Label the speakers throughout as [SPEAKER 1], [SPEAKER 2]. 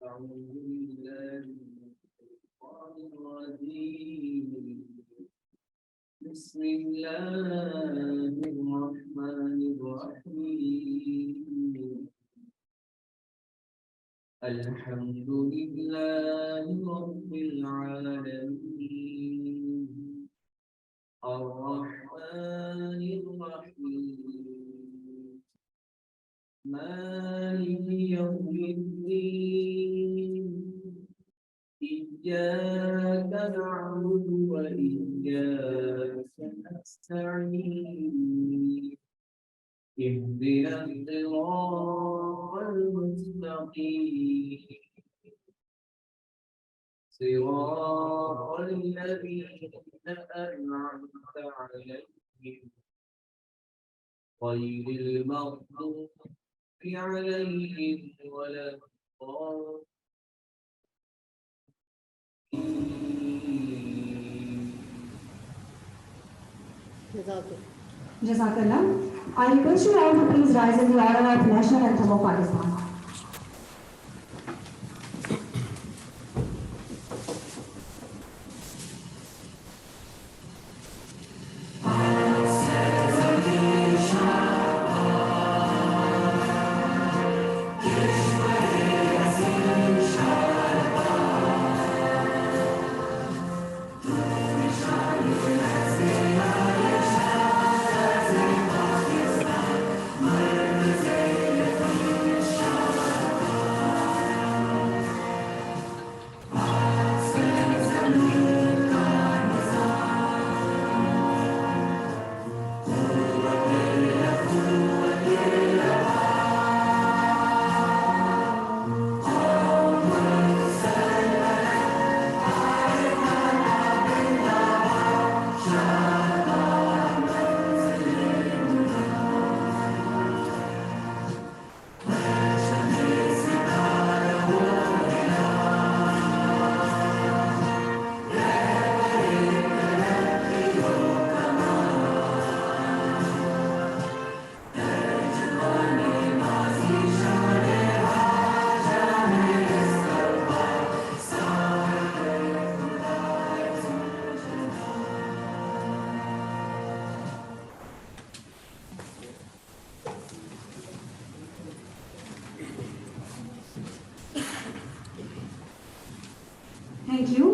[SPEAKER 1] أعوذ بالله من الشيطان الرجيم بسم الله الرحمن الرحيم الحمد لله رب العالمين الرحمن الرحيم مالك يوم الدين إياك نعبد وإياك نستعين اهدنا الصراط المستقيم صراط الذين أنعمت عليهم غير المغضوب عليهم ولا الضالين.
[SPEAKER 2] Jazakallah. I request you all to please rise in the order of national anthem of Pakistan. Thank you.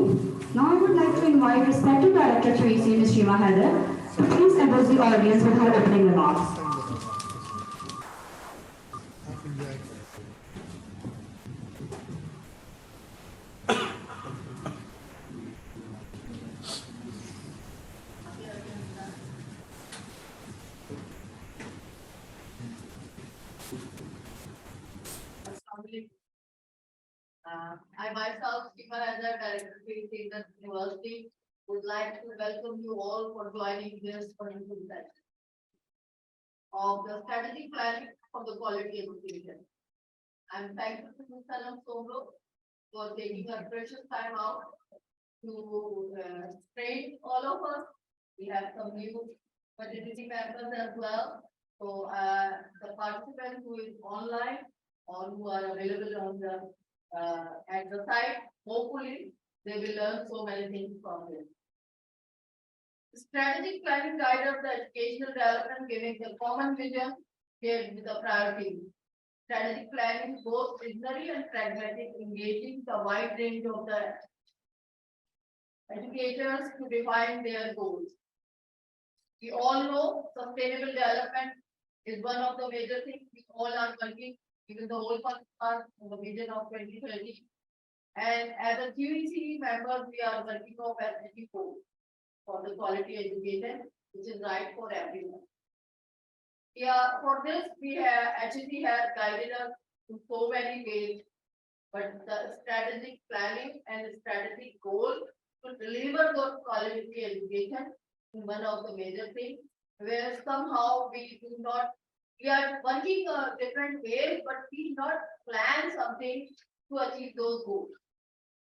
[SPEAKER 2] Now I would like to invite respected Director Tracy, Ms. Shima Heather, to please address the audience with her opening remarks.
[SPEAKER 3] I myself, Shima Heather, Director of Enhancement University, would like to welcome you all for joining this wonderful session of the strategic planning for the quality education. I'm thankful to Sanam Soomro for taking a precious time out to train all of us. We have some new fraternity members as well. So the participants who is online or who are available on the at the site, hopefully they will learn so many things from this. Strategic planning guide of the educational development, giving the common vision shared with the priority. Strategic planning is both visionary and pragmatic, engaging the wide range of the educators to define their goals. We all know sustainable development is one of the major things we all are working, even the whole Pakistan, on the vision of 2030. And as a QEC members, we are working on SDG 4 for the quality education, which is right for everyone. Yeah, for this, we have HEC has guided us in so many ways, but the strategic planning and the strategic goal to deliver the quality education is one of the major things, where somehow we are working different ways, but we not plan something to achieve those goals.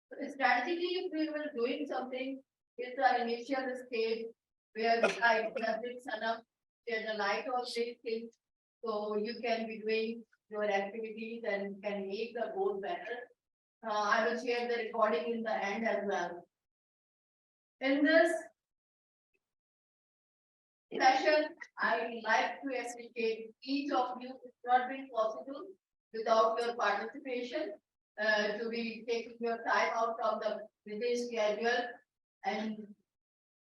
[SPEAKER 3] So strategically, if we were doing something, it's our initial stage where I with Sanam shed a light on these things, so you can be doing your activities and can make the goal better. I will share the recording in the end as well. In this session, I would like to appreciate each of you. It's not been possible without your participation, to be taking your time out from the busy schedule and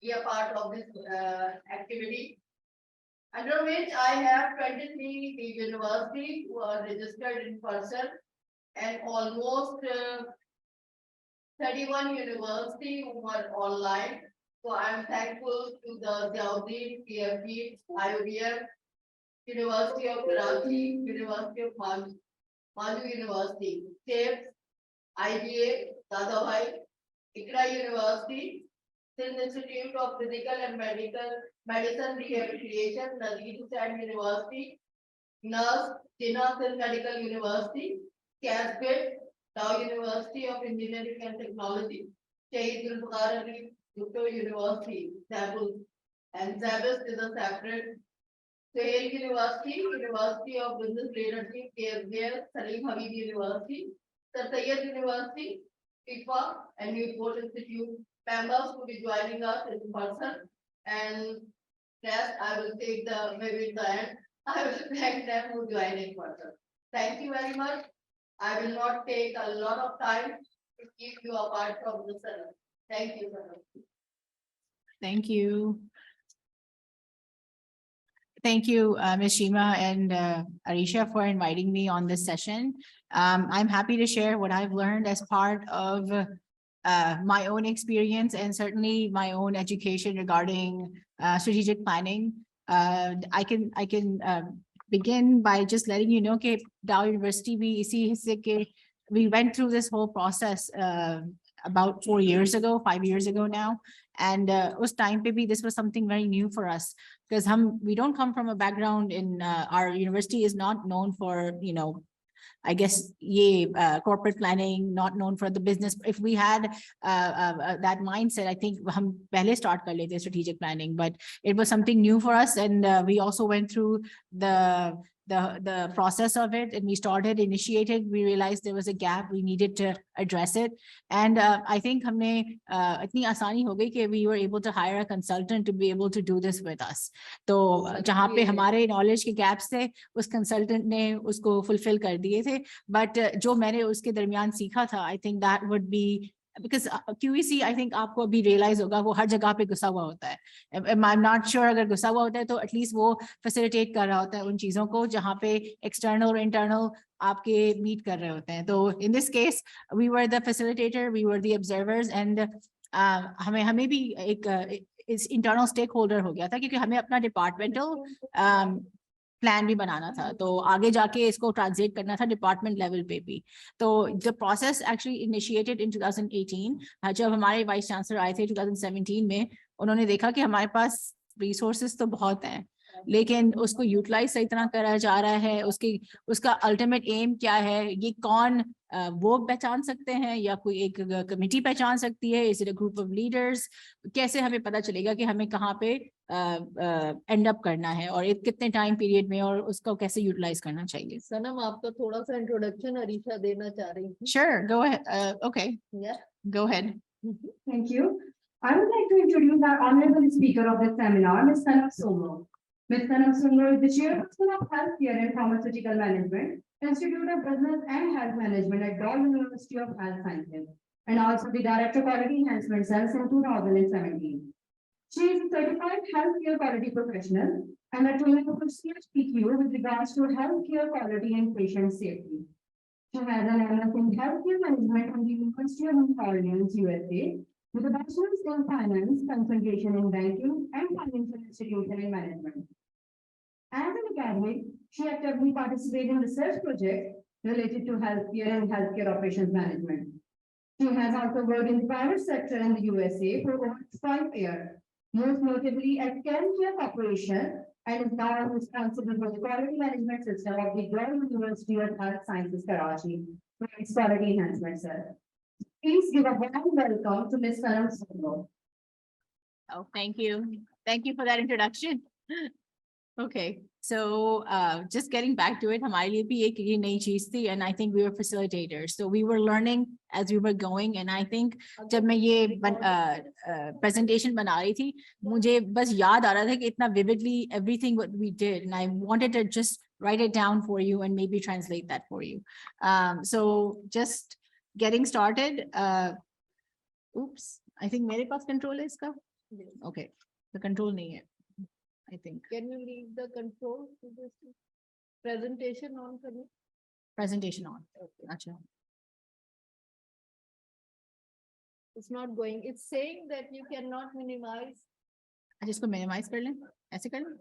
[SPEAKER 3] be a part of this activity. Under which I have 23 universities who are registered in person and almost 31 universities who are online. So I am thankful to the Saudi, PFG, IOBM, University of Karachi, University of Maju University, SAFE, IGA, Dadabhai, Ikra University, Sindh Institute of Physical and Medicine Rehabilitation, Nazir Hussain University, NURS, Jinnah Sindh Medical University, CASPIT, Dow University of Engineering and Technology, Shahid Zulfikar Ali Bhutto University, Zabul, and Zabus is a separate. Sahel University, University of Business Leadership, KSBL, Salim Habib University, Sir Syed University, FIFA, and Newport Institute members will be joining us in person. And rest, I will take the maybe the end. I will thank them who join in person. Thank you very much. I will not take a lot of time to keep you apart from the center. Thank you, sir.
[SPEAKER 4] Thank you. Thank you, Ms. Shima and Arisha for inviting me on this session. I'm happy to share what I've learned as part of my own experience and certainly my own education regarding strategic planning. I can begin by just letting you know that Dow University, we went through this whole process about 4 years ago, 5 years ago now. And us time pe bhi, this was something very new for us because we don't come from a background in our university is not known for, you know, I guess corporate planning, not known for the business. If we had that mindset, I think hum pehle start kar lete strategic planning, but it was something new for us. And we also went through the process of it, and we initiated, we realized there was a gap, we needed to address it. And I think humne itni aasani ho gayi कि we were able to hire a consultant to be able to do this with us. तो जहाँ पे हमारे knowledge के gaps थे, उस consultant ने उसको fulfill कर दिए थे. But जो मैंने उसके दरमियान सीखा था, I think that would be because QEC, I think आपको अभी realize होगा वो हर जगह पे घुसा हुआ होता है. I'm not sure अगर घुसा हुआ होता है तो at least वो facilitate कर रहा होता है उन चीजों को जहाँ पे external और internal आपके meet कर रहे होते हैं. तो in this case, we were the facilitator, we were the observers, and हमें भी एक internal stakeholder हो गया था क्योंकि हमें अपना departmental प्लान भी बनाना था. तो आगे जाके इसको ट्रांसलेट करना था डिपार्टमेंट लेवल पे भी. तो the process actually initiated in 2018. जब हमारे वाइस चांसलर आए थे 2017 में, उन्होंने देखा कि हमारे पास रिसोर्सेज तो बहुत हैं लेकिन उसको यूटिलाइज सही तरह करा जा रहा है, उसका अल्टीमेट एम क्या है, ये कौन वो पहचान सकते हैं या कोई एक कमिटी पहचान सकती है, is it a group of leaders, कैसे हमें पता चलेगा कि हमें कहाँ पे एंड अप करना है और कितने टाइम पीरियड में और उसको कैसे यूटिलाइज करना चाहिए.
[SPEAKER 3] सनम, आपका थोड़ा सा इंट्रोडक्शन अरीशा देना चाह रही थी.
[SPEAKER 4] Sure, go ahead. Okay,
[SPEAKER 3] Yeah.
[SPEAKER 4] go ahead.
[SPEAKER 2] Thank you. I would like to introduce our honorable speaker of this seminar, Ms. Sanam Soomro. Ms. Sanam Soomro is the chairperson of Healthcare and Pharmaceutical Management, Institute of Business and Health Management at Dow University of Health Sciences, and also the Director of Quality Enhancement Cell since 2017. She is a certified healthcare quality professional and a trainer for CHPQ with regards to healthcare quality and patient safety. She has an MS in healthcare management from the University of New Orleans, USA, with a bachelor's in finance, concentration in banking and financial institution and management. As an academic, she actively participates in research projects related to healthcare and healthcare operations management. She has also worked in the private sector in the USA for over 5 years, most notably at Care Corporation, and is now responsible for the quality management system of the Dow University of Health Sciences, Karachi, for its quality enhancement cell. Please give a warm welcome to Ms. Sanam Soomro.
[SPEAKER 4] Oh, thank you. Thank you for that introduction. Okay, so just getting back to it, हमारे लिए भी एक ये नई चीज थी, and I think we were facilitators, so we were learning as we were going, and I think जब मैं ये presentation बना रही थी, मुझे बस याद आ रहा था कि इतना vividly everything what we did, and I wanted to just write it down for you and maybe translate that for you. So just getting started. Oops, I think मेरे पास control है इसका. Okay, the control नहीं है. I think.
[SPEAKER 3] Can you leave the control to this presentation on for me?
[SPEAKER 4] Presentation on. Okay. Acha.
[SPEAKER 3] It's not going. It's saying that you cannot minimize.
[SPEAKER 4] अच्छा इसको minimize कर लें, ऐसे कर लें,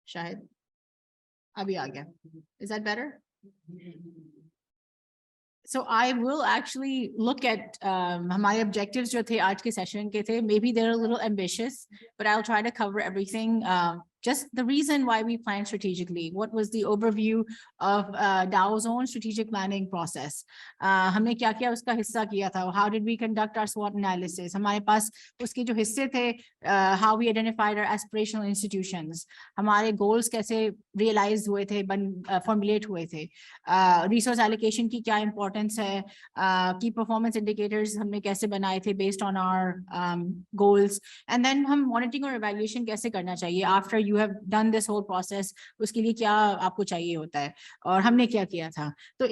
[SPEAKER 4] शायद अभी आ गया. Is that better? So I will actually look at हमारे objectives जो थे आज के session के थे. Maybe they're a little ambitious, but I'll try to cover everything. Just the reason why we plan strategically. What was the overview of Dow's own strategic planning process? हमने क्या क्या उसका हिस्सा किया था? How did we conduct our SWOT analysis? हमारे पास उसके जो हिस्से थे, how we identified our aspirational institutions. हमारे goals कैसे realize हुए थे, formulate हुए थे. Resource allocation की क्या importance है? Key performance indicators हमने कैसे बनाए थे based on our goals. And then हम monitoring और evaluation कैसे करना चाहिए after you have done this whole process, उसके लिए क्या आपको चाहिए होता है और हमने क्या किया था. So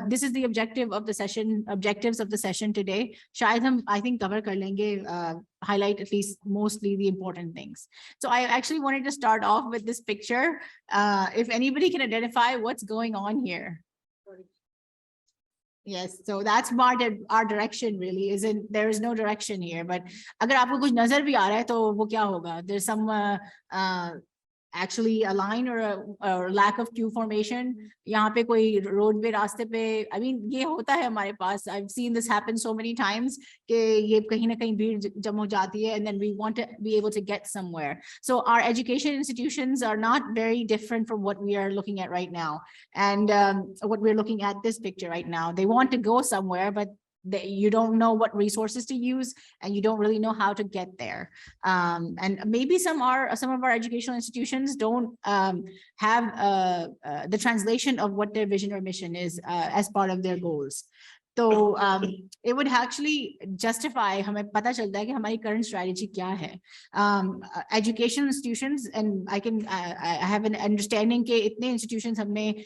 [SPEAKER 4] this is the objectives of the session today. शायद हम I think cover कर लेंगे, highlight at least mostly the important things. So I actually wanted to start off with this picture. If anybody can identify what's going on here. Yes, so that's our direction really. There is no direction here, but अगर आपको कुछ नजर भी आ रहा है तो वो क्या होगा? There's some actually a line or a lack of queue formation. यहाँ पे कोई roadway रास्ते पे, I mean ये होता है हमारे पास. I've seen this happen so many times कि ये कहीं ना कहीं भीड़ जम हो जाती है, and then we want to be able to get somewhere. So our education institutions are not very different from what we are looking at right now, and what we're looking at this picture right now. They want to go somewhere, but you don't know what resources to use, and you don't really know how to get there. And maybe some of our educational institutions don't have the translation of what their vision or mission is as part of their goals. So it would actually justify हमें पता चलता है कि हमारी current strategy क्या है. Educational institutions, and I have an understanding कि इतने institutions हमने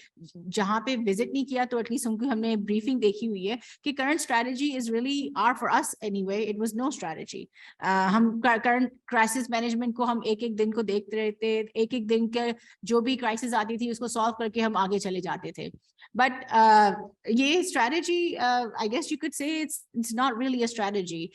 [SPEAKER 4] जहाँ पे visit नहीं किया तो at least उनको हमने briefing देखी हुई है कि current strategy is really for us anyway. It was no strategy. हम current crisis management को हम एक दिन को देखते रहते, एक दिन के जो भी crisis आती थी उसको solve करके हम आगे चले जाते थे. But ये strategy, I guess you could say it's not really a strategy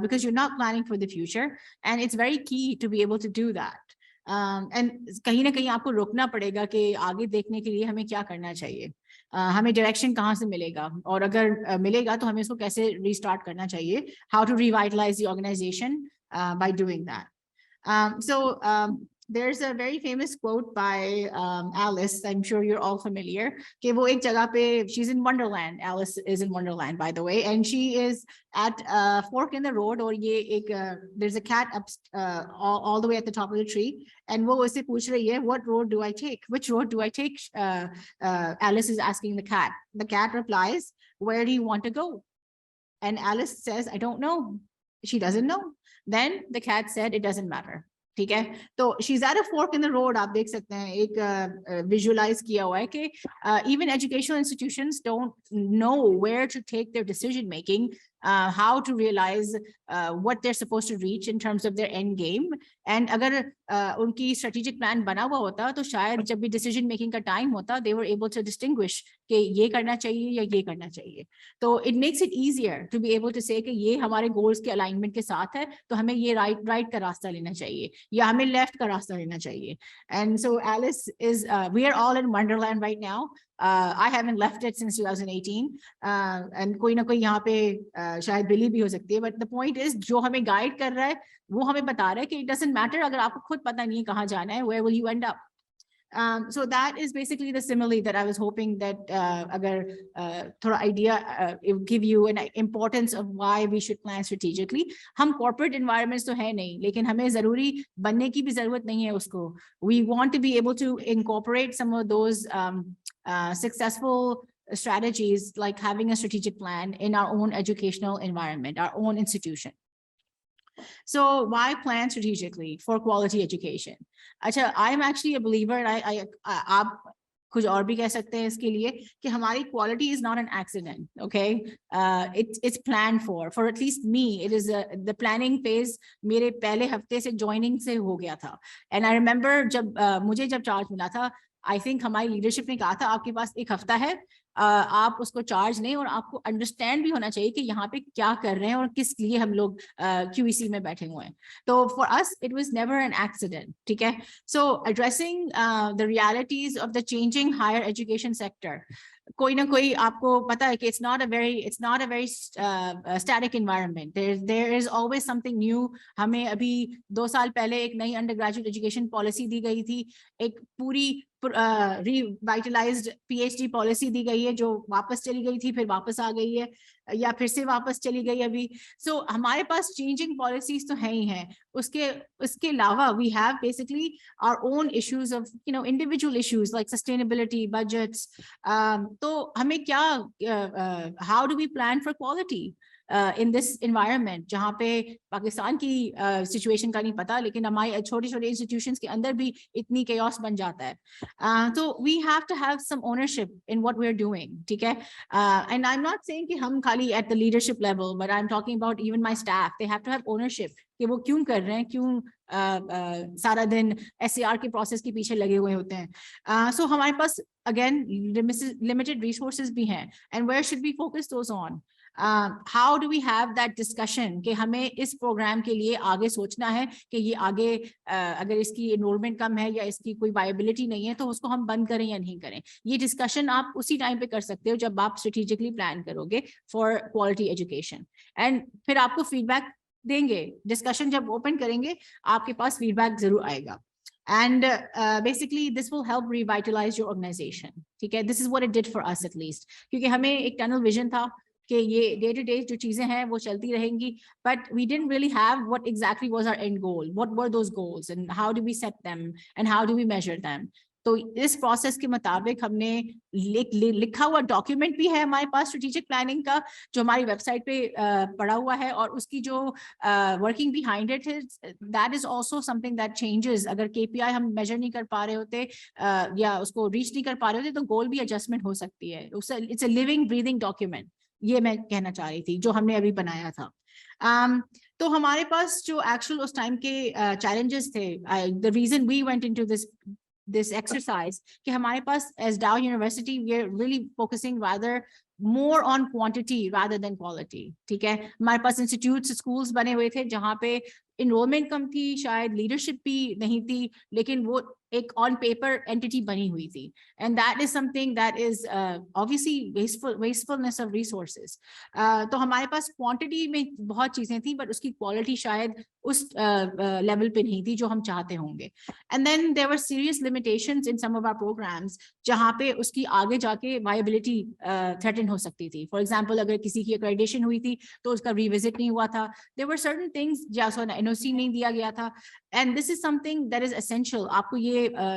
[SPEAKER 4] because you're not planning for the future, and it's very key to be able to do that. And कहीं ना कहीं आपको रोकना पड़ेगा कि आगे देखने के लिए हमें क्या करना चाहिए, हमें direction कहाँ से मिलेगा, और अगर मिलेगा तो हमें इसको कैसे restart करना चाहिए, how to revitalize the organization by doing that. So there's a very famous quote by Alice. I'm sure you're all familiar. कि वो एक जगह पे, she's in Wonderland. Alice is in Wonderland, by the way, and she is at a fork in the road. और ये एक there's a cat up all the way at the top of the tree, and वो उससे पूछ रही है, what road do I take? Which road do I take? Alice is asking the cat. The cat replies, where do you want to go? And Alice says, I don't know. She doesn't know. Then the cat said, it doesn't matter. ठीक है, तो she's at a fork in the road. आप देख सकते हैं एक visualize किया हुआ है कि even educational institutions don't know where to take their decision making, how to realize what they're supposed to reach in terms of their end game. And अगर उनकी strategic plan बना हुआ होता तो शायद जब भी decision making का time होता, they were able to distinguish कि ये करना चाहिए या ये करना चाहिए. तो it makes it easier to be able to say कि ये हमारे goals के alignment के साथ है, तो हमें ये right का रास्ता लेना चाहिए या हमें left का रास्ता लेना चाहिए. And so Alice is, we are all in Wonderland right now. I haven't left it since 2018, and कोई ना कोई यहाँ पे शायद बिली भी हो सकती है, but the point is जो हमें guide कर रहा है वो हमें बता रहा है कि it doesn't matter अगर आपको खुद पता नहीं है कहाँ जाना है, where will you end up? So that is basically the simile that I was hoping that agar thoda idea it will give you an importance of why we should plan strategically. हम corporate environments तो है नहीं, लेकिन हमें जरूरी बनने की भी जरूरत नहीं है उसको. We want to be able to incorporate some of those successful strategies like having a strategic plan in our own educational environment, our own institution. So why plan strategically for quality education? अच्छा, I'm actually a believer, and आप कुछ और भी कह सकते हैं इसके लिए कि हमारी quality is not an accident, okay? It's planned for at least me. It is the planning phase मेरे पहले हफ्ते से joining से हो गया था. And I remember जब मुझे जब charge मिला था, I think हमारी leadership ने कहा था आपके पास एक हफ्ता है, आप उसको चार्ज लें और आपको अंडरस्टैंड भी होना चाहिए कि यहाँ पे क्या कर रहे हैं और किस लिए हम लोग QEC में बैठे हुए हैं. तो for us it was never an accident. ठीक है. So addressing the realities of the changing higher education sector. कोई ना कोई आपको पता है कि it's not a very static environment. There is always something new. हमें अभी 2 साल पहले एक नई undergraduate education policy दी गई थी, एक पूरी revitalized PhD policy दी गई है जो वापस चली गई थी, फिर वापस आ गई है या फिर से वापस चली गई अभी. So हमारे पास changing policies तो है ही हैं. उसके अलावा we have basically our own issues of individual issues like sustainability, budgets. तो हमें क्या how do we plan for quality in this environment जहाँ पे पाकिस्तान की situation का नहीं पता, लेकिन हमारे छोटे-छोटे institutions के अंदर भी इतनी chaos बन जाता है. So we have to have some ownership in what we're doing. ठीक है. And I'm not saying कि हम खाली at the leadership level, but I'm talking about even my staff. They have to have ownership कि वो क्यों कर रहे हैं, क्यों सारा दिन SAR के process के पीछे लगे हुए होते हैं. So हमारे पास again limited resources भी हैं. And where should we focus those on? How do we have that discussion कि हमें इस प्रोग्राम के लिए आगे सोचना है कि ये आगे अगर इसकी एनरोलमेंट कम है या इसकी कोई वायबिलिटी नहीं है तो उसको हम बंद करें या नहीं करें. ये डिस्कशन आप उसी टाइम पे कर सकते हो जब आप स्ट्रेटेजिकली प्लान करोगे फॉर क्वालिटी एजुकेशन. एंड फिर आपको फीडबैक देंगे. डिस्कशन जब ओपन करेंगे आपके पास फीडबैक जरूर आएगा. And basically this will help revitalize your organization. ठीक है. This is what it did for us at least. क्योंकि हमें एक tunnel vision था कि ये day to day जो चीजें हैं वो चलती रहेंगी, but we didn't really have what exactly was our end goal. What were those goals and how do we set them and how do we measure them? तो इस प्रोसेस के मुताबिक हमने लिखा हुआ डॉक्यूमेंट भी है हमारे पास स्ट्रेटेजिक प्लानिंग का जो हमारी वेबसाइट पे पड़ा हुआ है, और उसकी जो वर्किंग बिहाइंड इट है that is also something that changes. अगर KPI हम मेजर नहीं कर पा रहे होते या उसको रीच नहीं कर पा रहे होते तो गोल भी एडजस्टमेंट हो सकती है. It's a living breathing document. ये मैं कहना चाह रही थी जो हमने अभी बनाया था. तो हमारे पास जो एक्चुअल उस टाइम के चैलेंजेस थे, the reason we went into this exercise कि हमारे पास as Dow University we are really focusing rather more on quantity rather than quality. ठीक है. हमारे पास institutes, schools बने हुए थे जहाँ पे enrollment कम थी, शायद leadership भी नहीं थी, लेकिन वो एक on paper entity बनी हुई थी. And that is something that is obviously wastefulness of resources. तो हमारे पास quantity में बहुत चीजें थी, but उसकी quality शायद उस level पे नहीं थी जो हम चाहते होंगे. And then there were serious limitations in some of our programs जहाँ पे उसकी आगे जाके viability threaten हो सकती थी. For example, अगर किसी की accreditation हुई थी तो उसका revisit नहीं हुआ था. There were certain things जैसे NOC नहीं दिया गया था. And this is something that is essential. आपको ये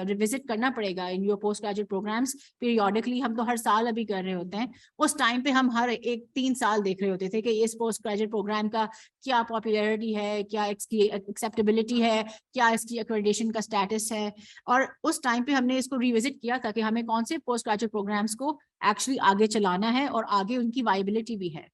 [SPEAKER 4] revisit करना पड़ेगा in your postgraduate programs periodically. हम तो हर साल अभी कर रहे होते हैं. उस टाइम पे हम हर 3 साल देख रहे होते थे कि इस postgraduate program का क्या popularity है, क्या इसकी acceptability है, क्या इसकी accreditation का status है. और उस टाइम पे हमने इसको revisit किया था कि हमें कौन से postgraduate programs को actually आगे चलाना है और आगे उनकी viability भी है.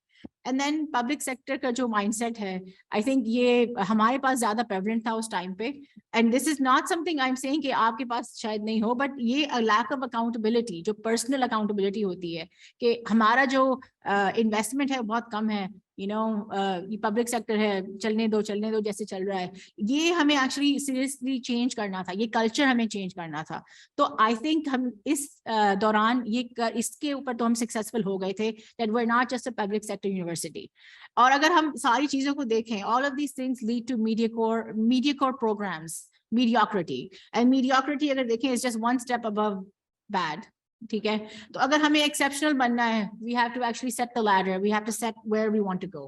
[SPEAKER 4] And then public sector का जो mindset है, I think ये हमारे पास ज़्यादा prevalent था उस time पे. And this is not something I'm saying कि आपके पास शायद नहीं हो, but ये a lack of accountability, जो personal accountability होती है कि हमारा जो investment है बहुत कम है. ये public sector है, चलने दो जैसे चल रहा है. ये हमें actually seriously change करना था, ये culture हमें change करना था. तो I think हम इस दौरान इसके ऊपर तो हम successful हो गए थे that we're not just a public sector university. और अगर हम सारी चीजों को देखें, all of these things lead to mediocre programs. mediocrity. And mediocrity अगर देखें is just one step above bad. ठीक है, तो अगर हमें exceptional बनना है, we have to actually set the ladder, we have to set where we want to go.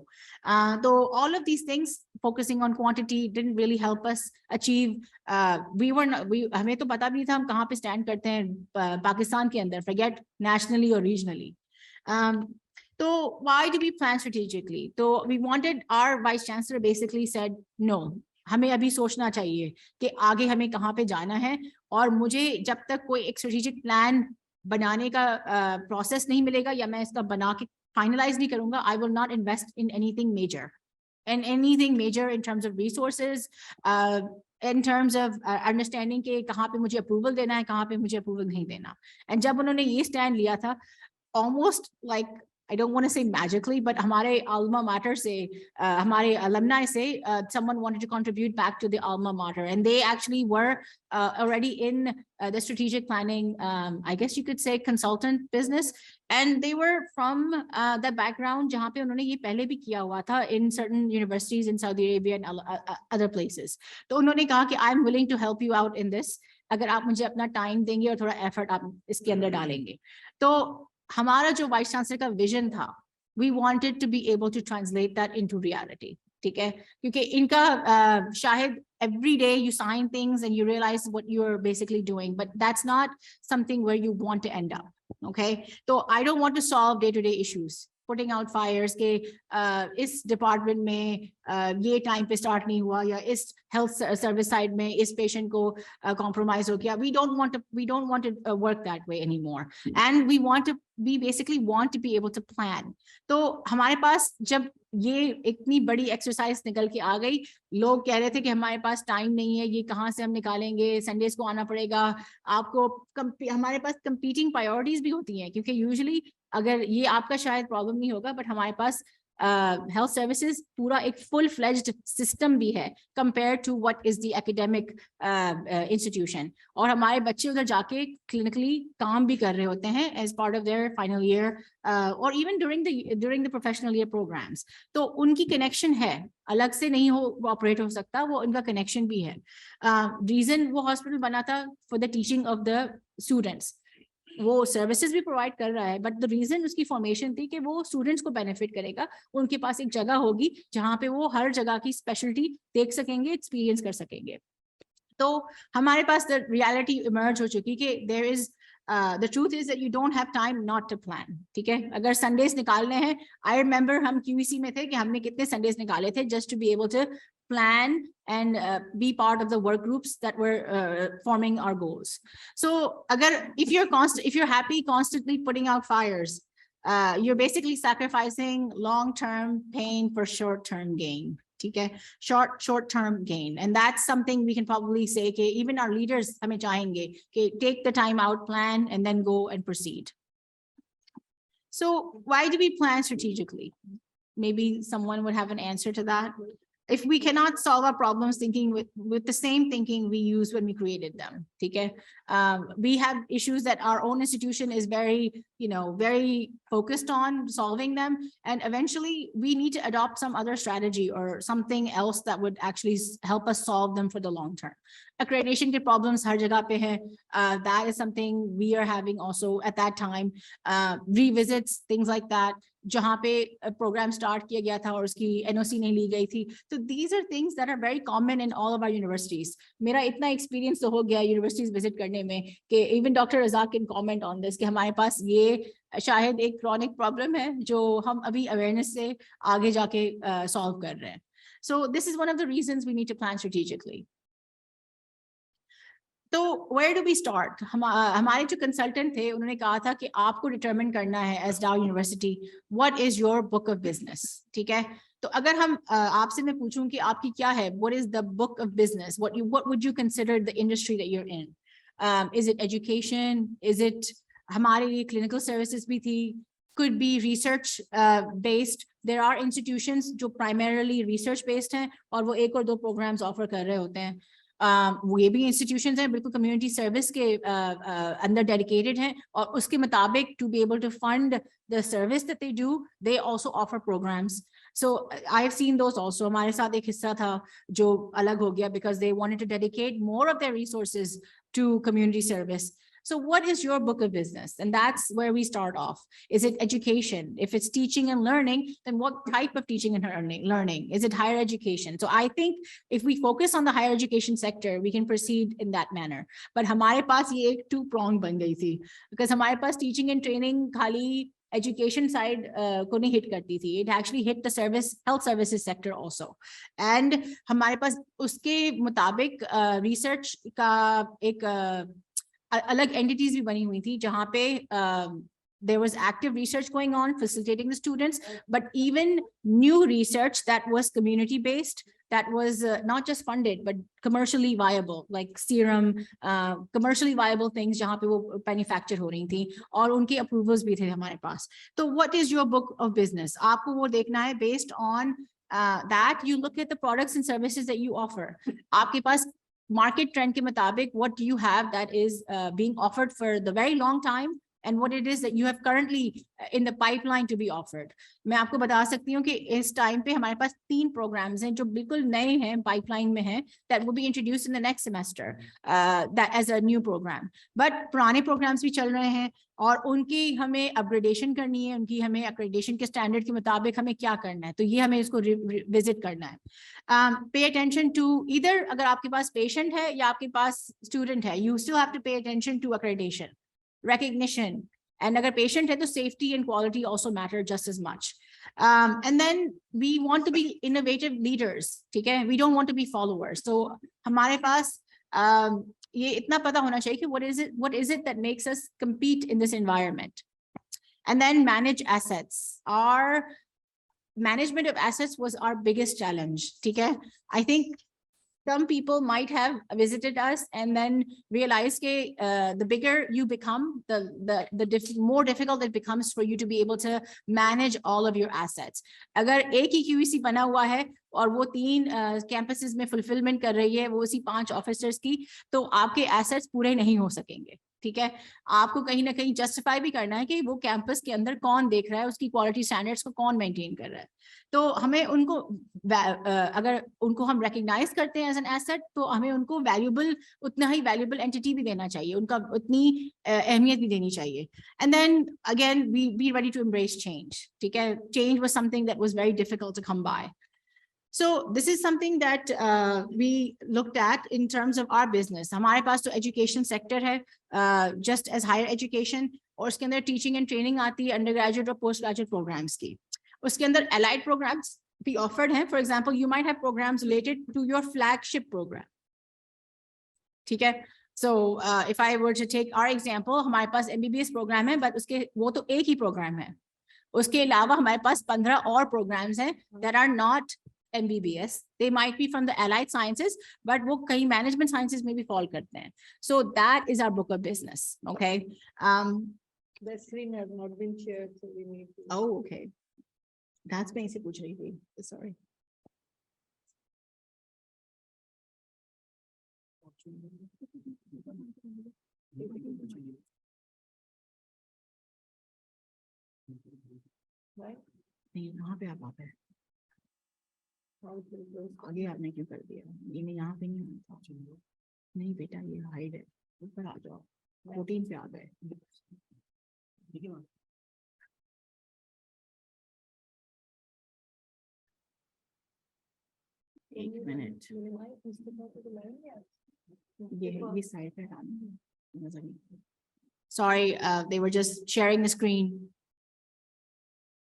[SPEAKER 4] So all of these things focusing on quantity didn't really help us achieve. हमें तो पता भी नहीं था हम कहाँ पे stand करते हैं पाकिस्तान के अंदर, forget nationally or regionally. So why do we plan strategically? So we wanted, our vice chancellor basically said no, हमें अभी सोचना चाहिए कि आगे हमें कहाँ पे जाना है, और मुझे जब तक कोई एक स्ट्रेटेजिक प्लान बनाने का प्रोसेस नहीं मिलेगा या मैं इसका बना के फाइनलाइज नहीं करूंगा, I will not invest in anything major, and anything major in terms of resources, in terms of understanding के कहाँ पे मुझे अप्रूवल देना है, कहाँ पे मुझे अप्रूवल नहीं देना. And जब उन्होंने ये स्टैंड लिया था, almost like I don't want to say magically, but हमारे alma mater से, हमारे alumni से, someone wanted to contribute back to the alma mater, and they actually were already in the strategic planning, I guess you could say consultant business, and they were from the background जहाँ पे उन्होंने ये पहले भी किया हुआ था in certain universities in Saudi Arabia and other places. तो उन्होंने कहा कि I'm willing to help you out in this, अगर आप मुझे अपना टाइम देंगे और थोड़ा एफर्ट आप इसके अंदर डालेंगे. तो हमारा जो वाइस चांसलर का विजन था, we wanted to be able to translate that into reality. ठीक है, क्योंकि इनका शायद every day you sign things and you realize what you're basically doing, but that's not something where you want to end up. Okay, so I don't want to solve day-to-day issues, putting out fires के इस department में ये time पे start नहीं हुआ, या इस health service side में इस पेशेंट को कॉम्प्रोमाइज हो गया. we don't want to work that way anymore, and we basically want to be able to plan. तो हमारे पास जब ये इतनी बड़ी एक्सरसाइज निकल के आ गई, लोग कह रहे थे कि हमारे पास टाइम नहीं है, ये कहाँ से हम निकालेंगे, संडेज को आना पड़ेगा आपको. हमारे पास कंपीटिंग प्रायोरिटीज भी होती हैं, क्योंकि यूजुअली अगर ये आपका शायद प्रॉब्लम नहीं होगा, बट हमारे पास हेल्थ सर्विसेज पूरा एक फुल फ्लेज्ड सिस्टम भी है compare to what is the academic institution, और हमारे बच्चे उधर जाके क्लिनिकली काम भी कर रहे होते हैं as part of their final year और even during the professional year programmes. तो उनकी कनेक्शन है, अलग से नहीं ऑपरेट हो सकता, वो उनका कनेक्शन भी है. रीजन वो हॉस्पिटल बना था for the teaching of the students, वो सर्विसेज भी प्रोवाइड कर रहा है, बट द रीजन उसकी फॉर्मेशन थी कि वो स्टूडेंट्स को बेनिफिट करेगा, उनके पास एक जगह होगी जहाँ पे वो हर जगह की स्पेशलिटी देख सकेंगे, एक्सपीरियंस कर सकेंगे. तो हमारे पास द रियलिटी इमर्ज हो चुकी कि there is the truth is that you don't have time not to plan. ठीक है, अगर संडेज निकालने हैं, I remember हम QEC में थे कि हमने कितने संडेज निकाले थे just to be able to plan and be part of the work groups that were forming our goals. So अगर if you're happy constantly putting out fires, you're basically sacrificing long-term pain for short-term gain. ठीक है, short-term gain, and that's something we can probably say कि even our leaders हमें चाहेंगे कि take the time out, plan, and then go and proceed. So why do we plan strategically? Maybe someone would have an answer to that. If we cannot solve our problems thinking with the same thinking we used when we created them, okay? We have issues that our own institution is very focused on solving them, and eventually we need to adopt some other strategy or something else that would actually help us solve them for the long term. Accreditation ke problems har jagah pe hai. That is something we are having also at that time. Revisits, things like that. जहाँ पे programme start किया गया था और उसकी NOC नहीं ली गई थी. तो these are things that are very common in all of our universities. मेरा इतना एक्सपीरियंस तो हो गया यूनिवर्सिटीज विजिट करने में कि even doctor Razak can comment on this कि हमारे पास ये शायद एक क्रॉनिक प्रॉब्लम है जो हम अभी अवेयरनेस से आगे जाके सॉल्व कर रहे हैं. So this is one of the reasons we need to plan strategically. तो where do we start? हमारे जो कंसल्टेंट थे उन्होंने कहा था कि आपको डिटरमिन करना है एज डाउ university what is your book of business. ठीक है, तो अगर हम आपसे मैं पूछूं कि आपकी क्या है, what is the book of business, what would you consider the industry that you are in. Is it education, is it, हमारे लिए क्लिनिकल सर्विसेज भी थी, could be research based. There are institutions जो primarily research based हैं और वो एक और दो programs offer कर रहे होते हैं. ये भी institutions हैं बिल्कुल community service के अंदर dedicated हैं और उसके मुताबिक to be able to fund the service that they do, they also offer programs. So I've seen those also. हमारे साथ एक हिस्सा था जो अलग हो गया because they wanted to dedicate more of their resources to community service. So what is your book of business? And that's where we start off. Is it education? If it's teaching and learning, then what type of teaching and learning? Is it higher education? So I think if we focus on the higher education sector, we can proceed in that manner. But हमारे पास ये एक two-pronged बन गई थी because हमारे पास teaching and training खाली education side को नहीं hit करती थी. It actually hit the health services sector also. And हमारे पास उसके मुताबिक research का एक अलग entities भी बनी हुई थी जहाँ पे there was active research going on facilitating the students, but even new research that was community based, that was not just funded but commercially viable, like serum, commercially viable things जहाँ पे वो manufacture हो रही थी और उनके approvals भी थे हमारे पास. So what is your book of business? आपको वो देखना है based on that you look at the products and services that you offer. आपके पास market trend के मुताबिक what do you have that is being offered for the very long time and what it is that you have currently in the pipeline to be offered. मैं आपको बता सकती हूँ कि इस time पे हमारे पास 3 programs हैं जो बिल्कुल नए हैं, pipeline में हैं, that will be introduced in the next semester that as a new program. But पुराने programs भी चल रहे हैं और उनकी हमें upgradation करनी है, उनकी हमें accreditation के standard के मुताबिक हमें क्या करना है, तो ये हमें इसको visit करना है. Pay attention to either अगर आपके पास patient है या आपके पास student है, you still have to pay attention to accreditation, recognition, and agar patient hai to safety and quality also matter just as much. And then we want to be innovative leaders, okay? We don't want to be followers. So hamare paas ye itna pata hona chahiye ki what is it that makes us compete in this environment. And then manage assets. Our management of assets was our biggest challenge, okay? I think some people might have visited us and then realized that the bigger you become, the more difficult it becomes for you to be able to manage all of your assets. अगर एक ही QEC बना हुआ है और वो 3 campuses में fulfillment कर रही है, वो उसी 5 officers की, तो आपके assets पूरे नहीं हो सकेंगे. ठीक है, आपको कहीं ना कहीं जस्टिफाई भी करना है कि वो कैंपस के अंदर कौन देख रहा है, उसकी क्वालिटी स्टैंडर्ड्स को कौन मेंटेन कर रहा है. तो हमें उनको अगर उनको हम रिकॉग्नाइज करते हैं एज एन एसेट, तो हमें उनको वैल्यूएबल, उतना ही वैल्यूएबल एंटिटी भी देना चाहिए, उनका उतनी अहमियत भी देनी चाहिए. And then again we be ready to embrace change. ठीक है, change was something that was very difficult to come by. So this is something that we looked at in terms of our business. हमारे पास तो education sector है, just as higher education, और उसके अंदर teaching and training आती है, undergraduate और postgraduate programs की. उसके अंदर allied programs भी offered हैं. For example, you might have programs related to your flagship program. ठीक है. So if I were to take our example, हमारे पास MBBS program है, but उसके वो तो एक ही program है. उसके अलावा हमारे पास 15 और programs हैं that are not MBBS. They might be from the allied sciences, but वो कई management sciences में भी fall करते हैं. So that is our book of business. Okay.
[SPEAKER 3] The screen has not been shared, so we need to.
[SPEAKER 4] Oh, okay. That's मैं इसे पूछ रही थी. Sorry. नहीं, कहाँ पे आप हैं? आगे आपने क्यों कर दिया? ये मैं यहाँ पे नहीं हूँ. नहीं बेटा, ये हाइड है, ऊपर आ जाओ. 14 पे आ गए. एक मिनट, ये साइड पे डालना. Sorry, they were just sharing the screen.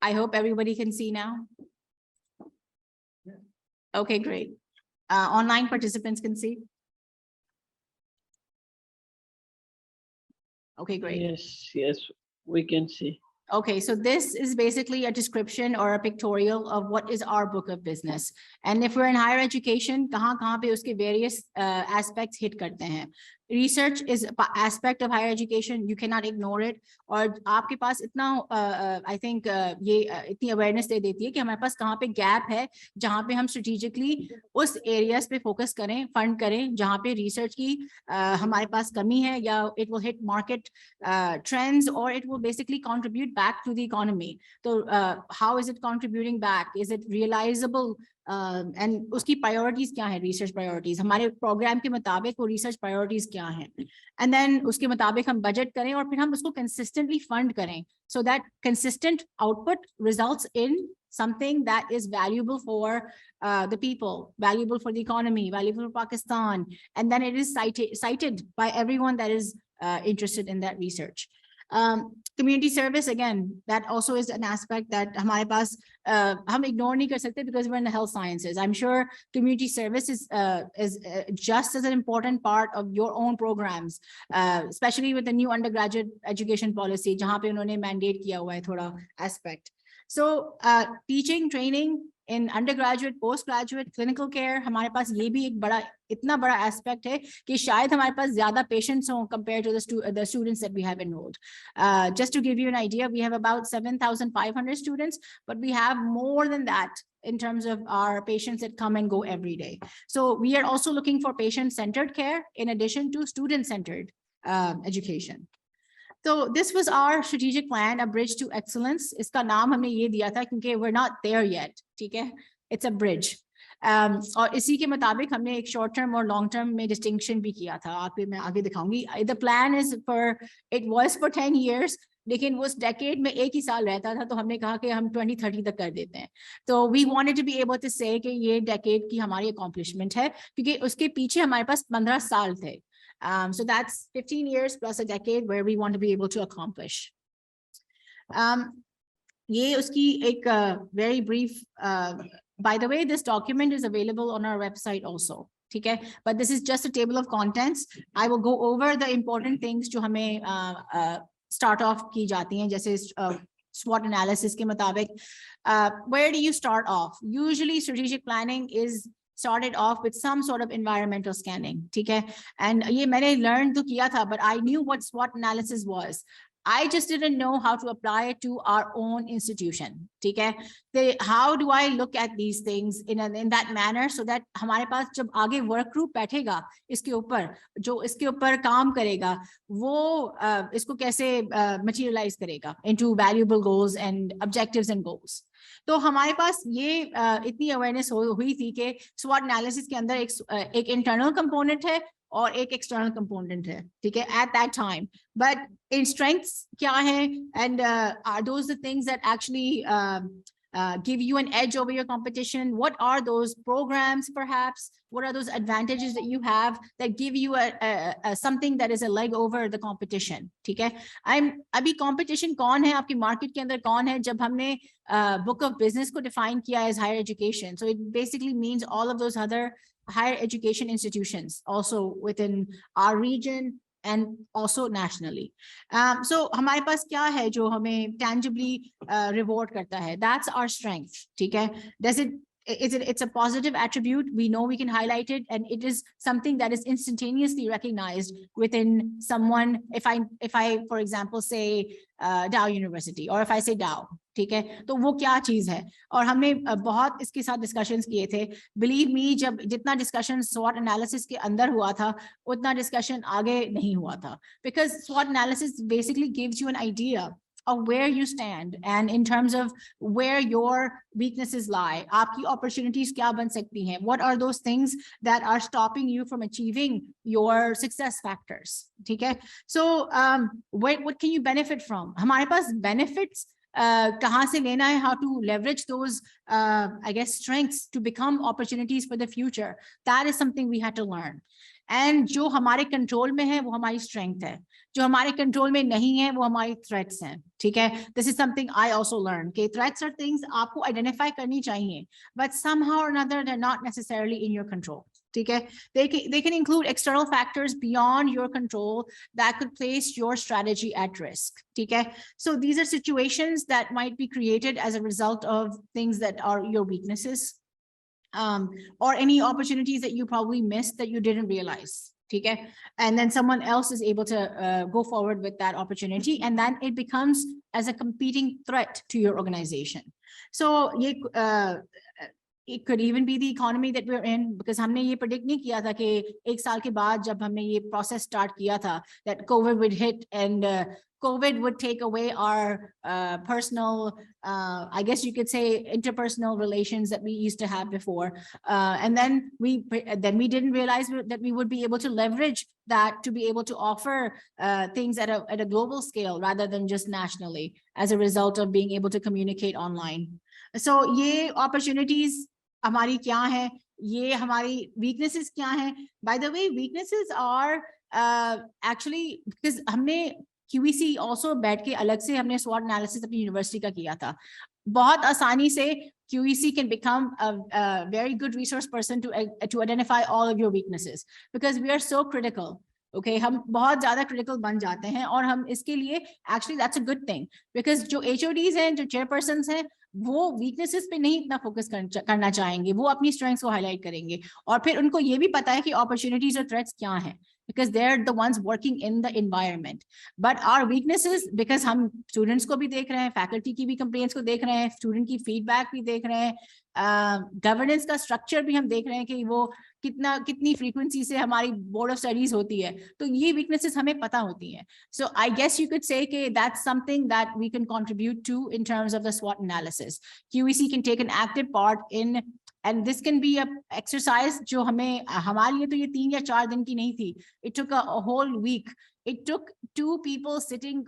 [SPEAKER 4] I hope everybody can see now. Okay, great. Online participants can see. Okay, great.
[SPEAKER 5] Yes, we can see.
[SPEAKER 4] Okay, so this is basically a description or a pictorial of what is our book of business. And if we're in higher education, कहाँ पे उसके various aspects hit करते हैं. research is an aspect of higher education. You cannot ignore it. और आपके पास इतना I think ये इतनी awareness दे देती है कि हमारे पास कहाँ पे gap है जहाँ पे हम strategically उस areas पे focus करें, fund करें जहाँ पे research की हमारे पास कमी है, या it will hit market trends, or it will basically contribute back to the economy. So how is it contributing back? Is it realizable? And उसकी priorities क्या है? Research priorities हमारे program के मुताबिक वो research priorities क्या हैं? And then उसके मुताबिक हम budget करें और फिर हम उसको consistently fund करें, so that consistent output results in something that is valuable for the people, valuable for the economy, valuable for Pakistan, and then it is cited by everyone that is interested in that research. Community service, again, that also is an aspect that हमारे पास हम ignore नहीं कर सकते because we're in the health sciences. I'm sure community service is just as an important part of your own programs, especially with the new undergraduate education policy, जहाँ पे उन्होंने mandate किया हुआ है थोड़ा aspect. So teaching, training in undergraduate, postgraduate, clinical care, हमारे पास ये भी एक बड़ा इतना बड़ा aspect है कि शायद हमारे पास ज़्यादा patients हों compared to the students that we have enrolled. Just to give you an idea, we have about 7,500 students, but we have more than that in terms of our patients that come and go every day. So we are also looking for patient-centered care in addition to student-centered education. So this was our strategic plan, a bridge to excellence. इसका नाम हमने ये दिया था क्योंकि we're not there yet, ठीक है? It's a bridge. और इसी के मुताबिक हमने एक short term और long term में distinction भी किया था. आपको मैं आगे दिखाऊंगी. The plan is it was for 10 years. लेकिन उस decade में एक ही साल रहता था, तो हमने कहा कि हम 2030 तक कर देते हैं. तो we wanted to be able to say कि ये decade की हमारी accomplishment है, क्योंकि उसके पीछे हमारे पास 15 साल थे. So that's 15 years plus a decade where we want to be able to accomplish. ये उसकी एक very brief, by the way, this document is available on our website also. ठीक है? But this is just a table of contents. I will go over the important things जो हमें start off की जाती हैं, जैसे SWOT analysis के मुताबिक. Where do you start off? Usually strategic planning is started off with some sort of environmental scanning, ठीक है? And ये मैंने learn तो किया था, but I knew what SWOT analysis was. I just didn't know how to apply it to our own institution, ठीक है? How do I look at these things in that manner so that हमारे पास जब आगे work group बैठेगा इसके ऊपर, जो इसके ऊपर काम करेगा, वो इसको कैसे materialize करेगा into valuable goals and objectives and goals. तो हमारे पास ये इतनी अवेयरनेस हुई थी कि SWOT एनालिसिस के अंदर एक इंटरनल कंपोनेंट है और एक एक्सटर्नल कंपोनेंट है, ठीक है, at that time. But in strengths क्या है, and are those the things that actually give you an edge over your competition? What are those programs perhaps? What are those advantages that you have that give you a something that is a leg over the competition? ठीक है? अभी competition कौन है आपकी market के अंदर कौन है? जब हमने book of business को define किया as higher education. So it basically means all of those other higher education institutions also within our region and also nationally. So हमारे पास क्या है जो हमें tangibly reward करता है? That's our strength, ठीक है? It's a positive attribute. We know we can highlight it, and it is something that is instantaneously recognized within someone. If I, for example, say Dow University, or if I say Dow, ठीक है, तो वो क्या चीज है? और हमने बहुत इसके साथ discussions किए थे. Believe me, जब जितना discussion SWOT analysis के अंदर हुआ था, उतना discussion आगे नहीं हुआ था. Because SWOT analysis basically gives you an idea of where you stand and in terms of where your weaknesses lie. आपकी opportunities क्या बन सकती हैं? What are those things that are stopping you from achieving your success factors? ठीक है? So what can you benefit from? हमारे पास benefits कहाँ से लेना है? How to leverage those I guess strengths to become opportunities for the future. That is something we had to learn. And जो हमारे control में है वो हमारी स्ट्रेंथ है, जो हमारे कंट्रोल में नहीं है वो हमारी थ्रेट्स हैं, ठीक है? This is something I also learned. Okay, threats are things आपको identify करनी चाहिए, but somehow or another they're not necessarily in your control, ठीक है? They can include external factors beyond your control that could place your strategy at risk, ठीक है? So these are situations that might be created as a result of things that are your weaknesses. Or any opportunities that you probably missed that you didn't realize, ठीक है? And then someone else is able to go forward with that opportunity, and then it becomes as a competing threat to your organization. So it could even be the economy that we're in, because हमने ये predict नहीं किया था कि एक साल के बाद जब हमने ये process start किया था that COVID would hit and COVID would take away our personal, I guess you could say, interpersonal relations that we used to have before. And then we didn't realize that we would be able to leverage that to be able to offer things at a global scale rather than just nationally as a result of being able to communicate online. So ये opportunities हमारी क्या है, ये हमारी weaknesses क्या हैं. By the way, weaknesses are actually because हमने QEC also बैठ के अलग से हमने SWOT analysis अपनी यूनिवर्सिटी का किया था. बहुत आसानी से QEC can become a very good resource person to identify all of your weaknesses because we are so critical. Okay, हम बहुत ज़्यादा critical बन जाते हैं और हम इसके लिए actually that's a good thing because जो HODs हैं, जो chairpersons हैं, वो weaknesses पे नहीं इतना focus करना चाहेंगे, वो अपनी strengths को highlight करेंगे और फिर उनको ये भी पता है कि opportunities और threats क्या हैं because they're the ones working in the environment. But our weaknesses, because हम students को भी देख रहे हैं, faculty की भी complaints को देख रहे हैं, student की feedback भी देख रहे हैं, governance का structure भी हम देख रहे हैं कि वो कितनी frequency से हमारी board of studies होती है, तो ये weaknesses हमें पता होती हैं. So I guess you could say कि that's something that we can contribute to in terms of the SWOT analysis. QEC can take an active part in, and this can be a exercise जो हमें हमारे लिए तो ये 3 या 4 दिन की नहीं थी. It took a whole week. It took 2 people sitting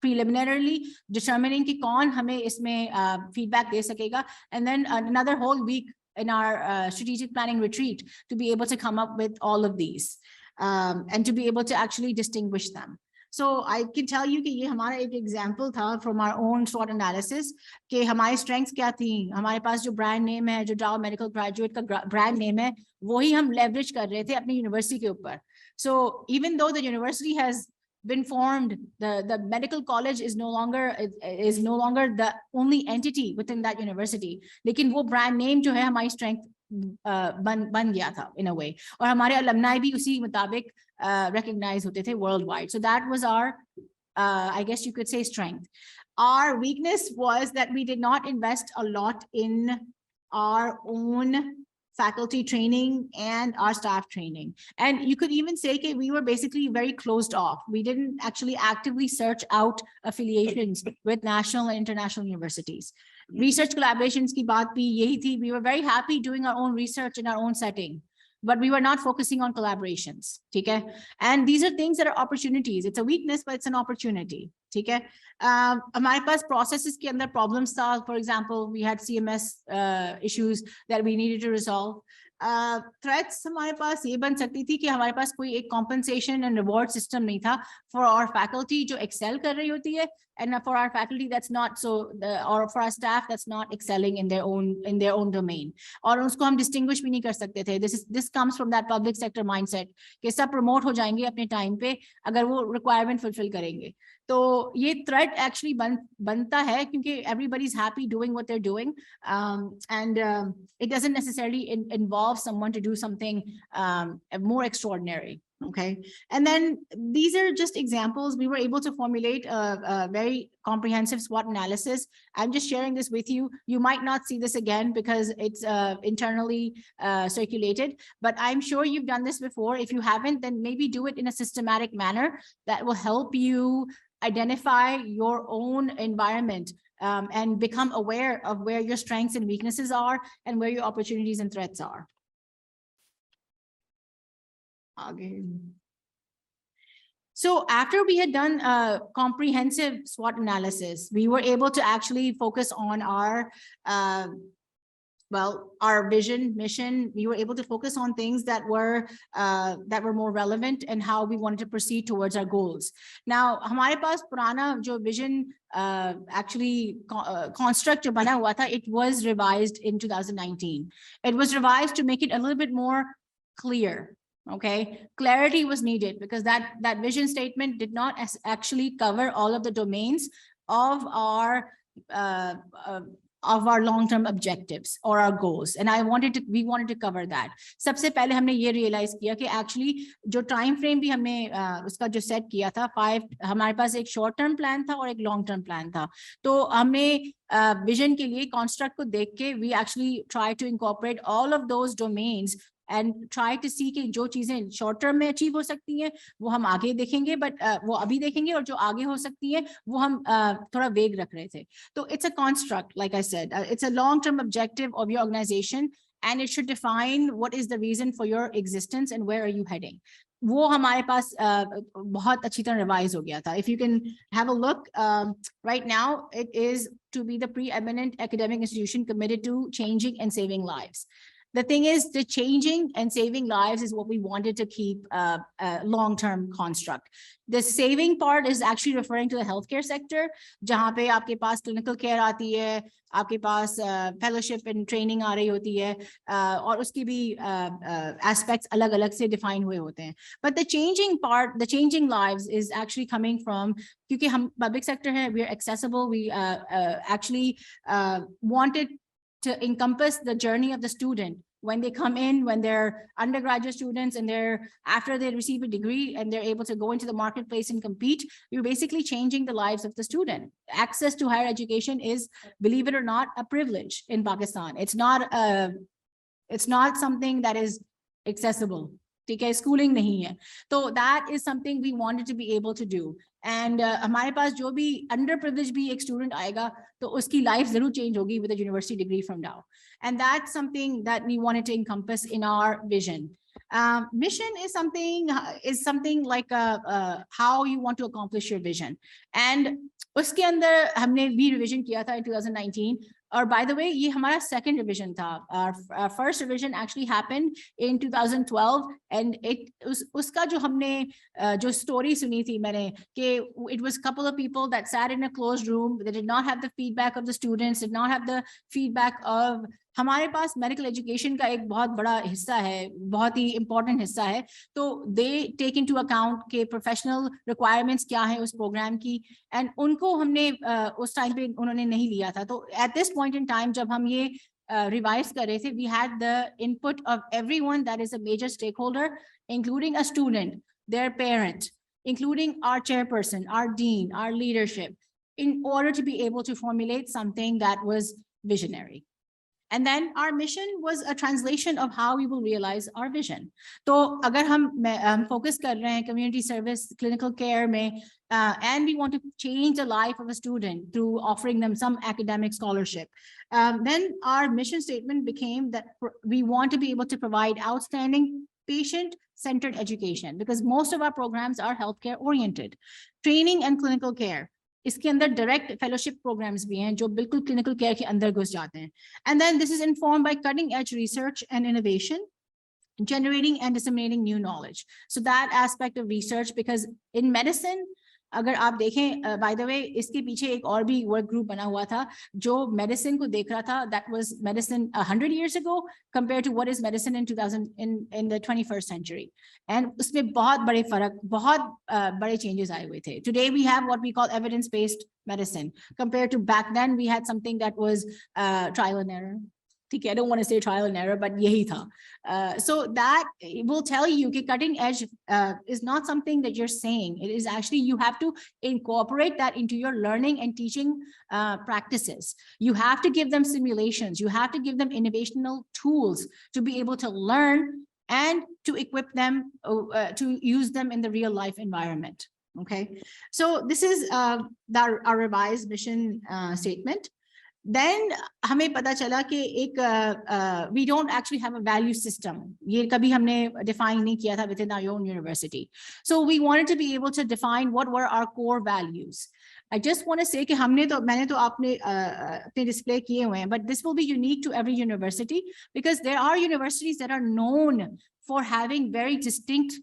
[SPEAKER 4] preliminarily determining कि कौन हमें इसमें feedback दे सकेगा, and then another whole week in our strategic planning retreat to be able to come up with all of these and to be able to actually distinguish them. So I can tell you कि ये हमारा एक example था from our own SWOT analysis कि हमारी strengths क्या थी. हमारे पास जो brand name है, जो Dow Medical Graduate का brand name है, वही हम leverage कर रहे थे अपनी university के ऊपर. So even though the university has been formed, the medical college is no longer the only entity within that university, लेकिन वो brand name जो है हमारी strength बन गया था in a way, और हमारे alumni भी उसी मुताबिक recognize होते थे worldwide. So that was our I guess you could say strength. Our weakness was that we did not invest a lot in our own faculty training and our staff training. And you could even say that we were basically very closed off. We didn't actually actively search out affiliations with national and international universities. Research collaborations की बात भी यही थी. We were very happy doing our own research in our own setting, but we were not focusing on collaborations. ठीक है? And these are things that are opportunities. It's a weakness, but it's an opportunity. ठीक है? हमारे पास processes के अंदर problems था. For example, we had CMS issues that we needed to resolve. Threats हमारे पास ये बन सकती थी कि हमारे पास कोई एक compensation and reward system नहीं था for our faculty जो excel कर रही होती है, and for our faculty that's not so, or for our staff that's not excelling in their own domain. और उसको हम distinguish भी नहीं कर सकते थे. This comes from that public sector mindset कि सब promote हो जाएंगे अपने time पे अगर वो requirement fulfill करेंगे. तो ये threat actually बनता है क्योंकि everybody's happy doing what they're doing, and it doesn't necessarily involve someone to do something more extraordinary. Okay, and then these are just examples. We were able to formulate a very comprehensive SWOT analysis. I'm just sharing this with you. You might not see this again because it's internally circulated, but I'm sure you've done this before. If you haven't, then maybe do it in a systematic manner that will help you identify your own environment and become aware of where your strengths and weaknesses are and where your opportunities and threats are. So after we had done a comprehensive SWOT analysis, we were able to actually focus on our our vision, mission. We were able to focus on things that were more relevant and how we wanted to proceed towards our goals. Now, हमारे पास पुराना जो vision actually construct जो बना हुआ था, it was revised in 2019. It was revised to make it a little bit more clear. Okay, clarity was needed because that vision statement did not actually cover all of the domains of our of our long-term objectives or our goals, and we wanted to cover that. सबसे पहले हमने ये realize किया कि actually जो time frame भी हमने उसका जो set किया था 5, हमारे पास एक short term plan था और एक long term plan था. तो हमने vision के लिए construct को देख के we actually try to incorporate all of those domains and try to see कि जो चीजें short term में achieve हो सकती हैं वो हम आगे देखेंगे, but वो अभी देखेंगे, और जो आगे हो सकती है वो हम थोड़ा vague रख रहे थे. तो it's a construct, like I said, it's a long term objective of your organization and it should define what is the reason for your existence and where are you heading. वो हमारे पास बहुत अच्छी तरह revise हो गया था. If you can have a look, right now it is to be the preeminent academic institution committed to changing and saving lives. The thing is, the changing and saving lives is what we wanted to keep a long-term construct. The saving part is actually referring to the healthcare sector, जहाँ पे आपके पास clinical care आती है, आपके पास fellowship and training आ रही होती है, और उसकी भी aspects अलग-अलग से define हुए होते हैं. But the changing part, the changing lives is actually coming from, क्योंकि हम public sector है, we are accessible, we actually wanted to encompass the journey of the student when they come in, when they're undergraduate students and after they receive a degree and they're able to go into the marketplace and compete. You're basically changing the lives of the student. Access to higher education is, believe it or not, a privilege in Pakistan. It's not something that is accessible. Okay, schooling nahi hai. So that is something we wanted to be able to do. And हमारे पास जो भी underprivileged भी एक student आएगा तो उसकी life जरूर change होगी with a university degree from now. And that's something that we wanted to encompass in our vision. Mission is something like how you want to accomplish your vision. And उसके अंदर हमने भी revision किया था in 2019. Or by the way, ये हमारा second revision था. Our first revision actually happened in 2012, and उसका जो हमने जो story सुनी थी मैंने कि it was a couple of people that sat in a closed room. They did not have the feedback of the students, did not have the feedback of, हमारे पास medical education का एक बहुत बड़ा हिस्सा है, बहुत ही इंपॉर्टेंट हिस्सा है, तो दे टेक इनटू अकाउंट के प्रोफेशनल रिक्वायरमेंट्स क्या है उस प्रोग्राम की, एंड उनको हमने उस टाइम पे उन्होंने नहीं लिया था. तो at this point in time जब हम ये रिवाइज कर रहे थे, we had the input of everyone that is a major stakeholder, including a student, their parent, including our chairperson, our dean, our leadership, in order to be able to formulate something that was visionary. And then our mission was a translation of how we will realize our vision. तो अगर हम focus कर रहे हैं community service, clinical care में, and we want to change the life of a student through offering them some academic scholarship, then our mission statement became that we want to be able to provide outstanding patient-centered education, because most of our programs are healthcare oriented. Training and clinical care. इसके अंदर direct fellowship programs भी हैं जो बिल्कुल clinical care के अंदर घुस जाते हैं. And then this is informed by cutting edge research and innovation, generating and disseminating new knowledge. So that aspect of research, because in medicine, अगर आप देखें, by the way, इसके पीछे एक और भी work group बना हुआ था जो medicine को देख रहा था, that was medicine 100 years ago compared to what is medicine in 2000 in the 21st century. And उसमें बहुत बड़े फर्क, बहुत बड़े changes आए हुए थे. Today we have what we call evidence-based medicine compared to back then we had something that was trial and error. I don't want to say trial and error, but yahi tha. So that will tell you that cutting edge is not something that you're saying. It is actually, you have to incorporate that into your learning and teaching practices. You have to give them simulations. You have to give them innovational tools to be able to learn and to equip them to use them in the real life environment. Okay, so this is our revised mission statement. Then हमें पता चला कि एक we don't actually have a value system. ये कभी हमने define नहीं किया था within our own university. So we wanted to be able to define what were our core values. I just want to say कि मैंने तो अपने display किए हुए हैं, but this will be unique to every university because there are universities that are known for having very distinct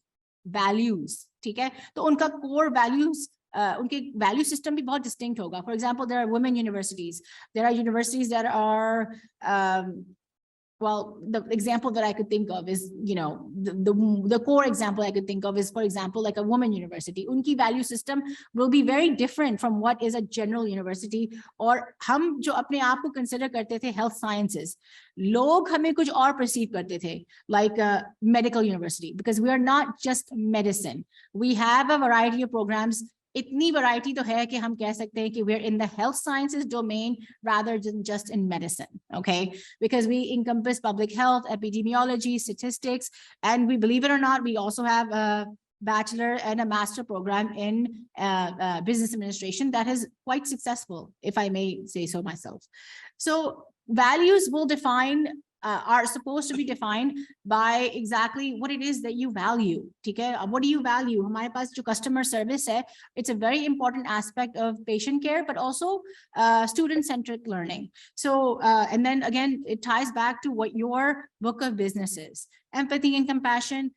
[SPEAKER 4] values. ठीक है, तो उनका core values उनके value system भी बहुत distinct होगा. For example, there are women universities. There are universities that are well, the example that I could think of is, you know, the core example I could think of is, for example, like a woman university. Unki value system will be very different from what is a general university. Or hum jo apne aap ko consider karte the health sciences, log hame kuch aur perceive karte the, like a medical university, because we are not just medicine. We have a variety of programs. इतनी variety तो है कि हम कह सकते हैं कि we're in the health sciences domain rather than just in medicine, okay? Because we encompass public health, epidemiology, statistics, and we, believe it or not, we also have a bachelor and a master program in business administration that is quite successful, if I may say so myself. So values will define are supposed to be defined by exactly what it is that you value. Okay, what do you value? हमारे पास जो customer service है, it's a very important aspect of patient care, but also student-centric learning. So, and then again, it ties back to what your book of business is. Empathy and compassion.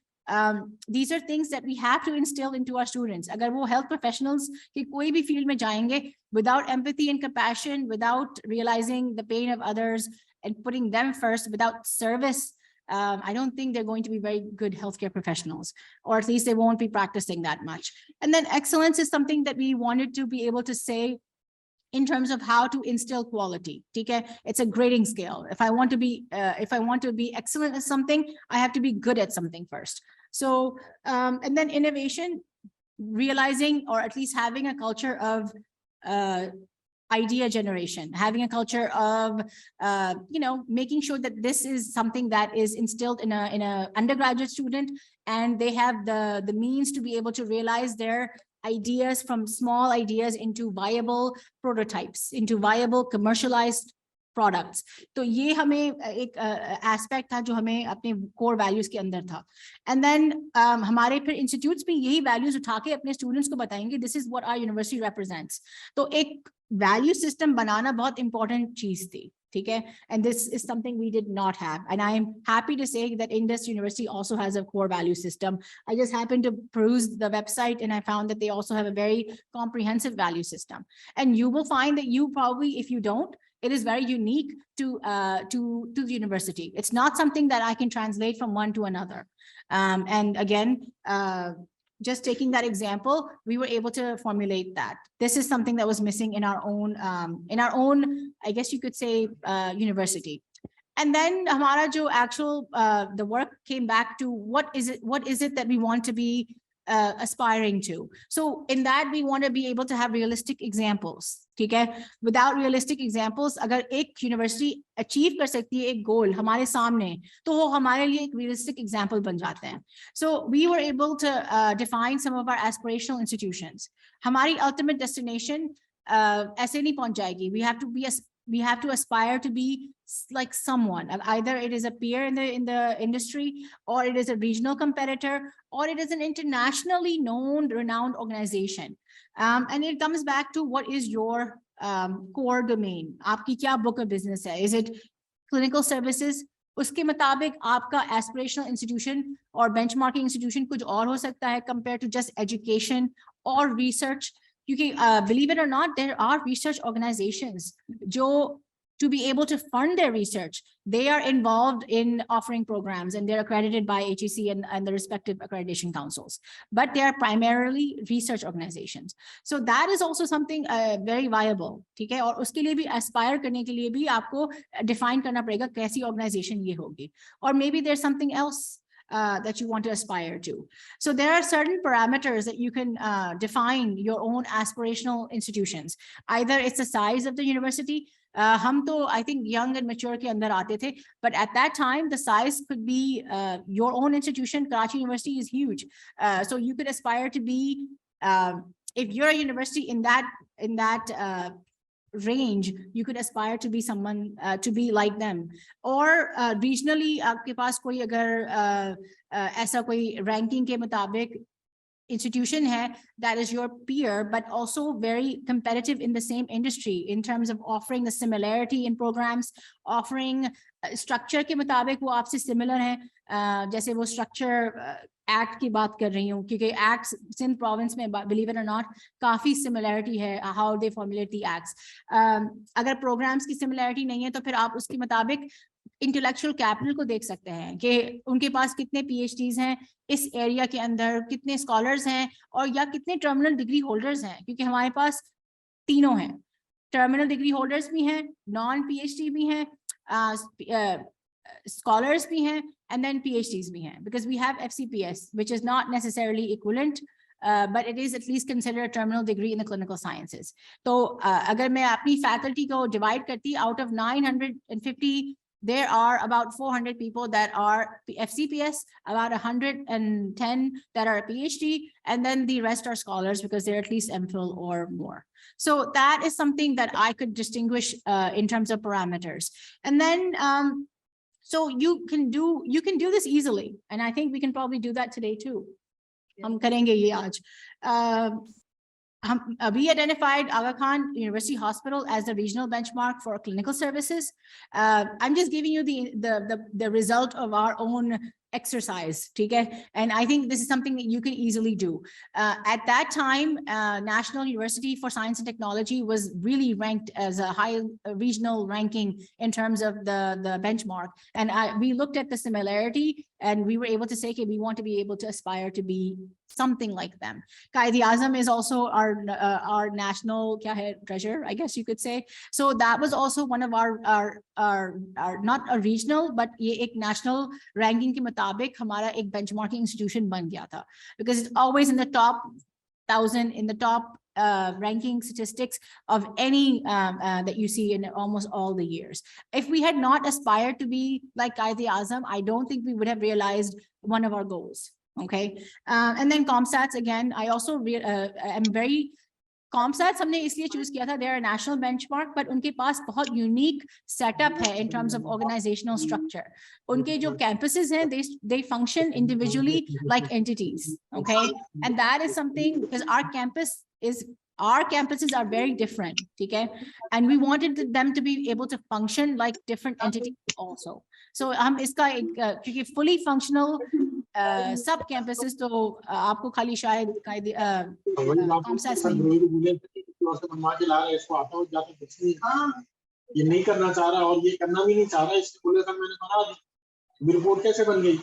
[SPEAKER 4] These are things that we have to instill into our students. अगर वो health professionals कि कोई भी field में जाएंगे, without empathy and compassion, without realizing the pain of others and putting them first, without service, I don't think they're going to be very good healthcare professionals, or at least they won't be practicing that much. And then excellence is something that we wanted to be able to say in terms of how to instill quality. Okay, it's a grading scale. If I want to be excellent at something, I have to be good at something first. So, and then innovation, realizing, or at least having a culture of idea generation, having a culture of, you know, making sure that this is something that is instilled in a undergraduate student, and they have the means to be able to realize their ideas from small ideas into viable prototypes, into viable commercialized products. तो ये हमें एक aspect था जो हमें अपने core values के अंदर था. And then हमारे फिर institutes भी यही values उठा के अपने students को बताएंगे, this is what our university represents. तो एक value system बनाना बहुत important चीज थी, ठीक है? And this is something we did not have. And I am happy to say that Indus University also has a core value system. I just happened to peruse the website and I found that they also have a very comprehensive value system. And you will find that you probably, if you don't, it is very unique to the university. It's not something that I can translate from one to another. And again, just taking that example, we were able to formulate that. This is something that was missing in our own, I guess you could say, university. And then hamara jo actual, the work came back to what is it that we want to be aspiring to. So in that, we want to be able to have realistic examples. Okay, without realistic examples, agar ek university achieve kar sakti hai ek goal hamare samne, to wo hamare liye ek realistic example ban jate hain. So we were able to define some of our aspirational institutions. Hamari ultimate destination aise nahi pahunch jayegi. We have to aspire to be like someone. Either it is a peer in the industry, or it is a regional competitor, or it is an internationally known, renowned organization. And it comes back to what is your core domain. Aapki kya book of business hai? Is it clinical services? Uske mutabik aapka aspirational institution or benchmarking institution kuch aur ho sakta hai compared to just education or research. Believe it or not, there are research organizations jo, to be able to fund their research, they are involved in offering programs, and they're accredited by HEC and the respective accreditation councils, but they are primarily research organizations. So that is also something very viable. Okay, और उसके लिए भी aspire करने के लिए भी आपको define करना पड़ेगा कैसी organization ये होगी, or maybe there's something else that you want to aspire to. So there are certain parameters that you can define your own aspirational institutions. Either it's the size of the university. हम तो I think young and mature के अंदर आते थे, but at that time the size could be your own institution. Karachi University is huge, so you could aspire to be, if you're a university in that range, you could aspire to be someone to be like them. Or regionally आपके पास कोई अगर ऐसा कोई ranking के मुताबिक institution hai that is your peer, but also very competitive in the same industry in terms of offering the similarity in programs, offering structure के मुताबिक वो आपसे similar है, जैसे वो structure act की बात कर रही हूँ, क्योंकि acts Sindh province में, believe it or not, काफी similarity है how they formulate the acts. अगर programs की similarity नहीं है तो फिर आप उसके मुताबिक इंटेलेक्चुअल कैपिटल को देख सकते हैं कि उनके पास कितने PhDs हैं इस एरिया के अंदर, कितने स्कॉलर्स हैं और या कितने टर्मिनल डिग्री होल्डर्स हैं, क्योंकि हमारे पास तीनों हैं, टर्मिनल डिग्री होल्डर्स भी हैं, नॉन PhD भी हैं, scholars भी हैं, and then PhDs भी हैं, because we have FCPS, which is not necessarily equivalent, but it is at least considered a terminal degree in the clinical sciences. तो अगर मैं अपनी faculty को divide करती, out of 950, there are about 400 people that are FCPS, about 110 that are a PhD, and then the rest are scholars because they're at least MPhil or more. So that is something that I could distinguish in terms of parameters. And then, so you can do this easily. And I think we can probably do that today too. हम करेंगे ये आज. We identified Aga Khan University Hospital as the regional benchmark for clinical services. I'm just giving you the result of our own exercise, okay? And I think this is something that you can easily do. At that time, National University for Science and Technology was really ranked as a high regional ranking in terms of the benchmark. And we looked at the similarity and we were able to say, okay, we want to be able to aspire to be something like them. Quaid-e-Azam is also our national treasure, I guess you could say. So that was also one of our not a regional, but ये एक national ranking के मुताबिक हमारा एक benchmarking institution बन गया था, because it's always in the top 1,000 in the top ranking statistics of any that you see in almost all the years. If we had not aspired to be like Quaid-e-Azam, I don't think we would have realized one of our goals. Okay, and then ComStats again. I also am very ComStats हमने इसलिए choose किया था. They're a national benchmark, but उनके पास बहुत unique setup है in terms of organizational structure. उनके जो campuses हैं, they function individually like entities. Okay, and that is something because our campuses are very different. Okay, and we wanted them to be able to function like different entities also. So हम इसका एक क्योंकि fully functional सब campuses तो आपको खाली शायद ComStats
[SPEAKER 6] ये नहीं करना चाह रहा और ये करना भी नहीं चाह रहा, इससे बोले था मैंने बना दी, रिपोर्ट कैसे बन गई?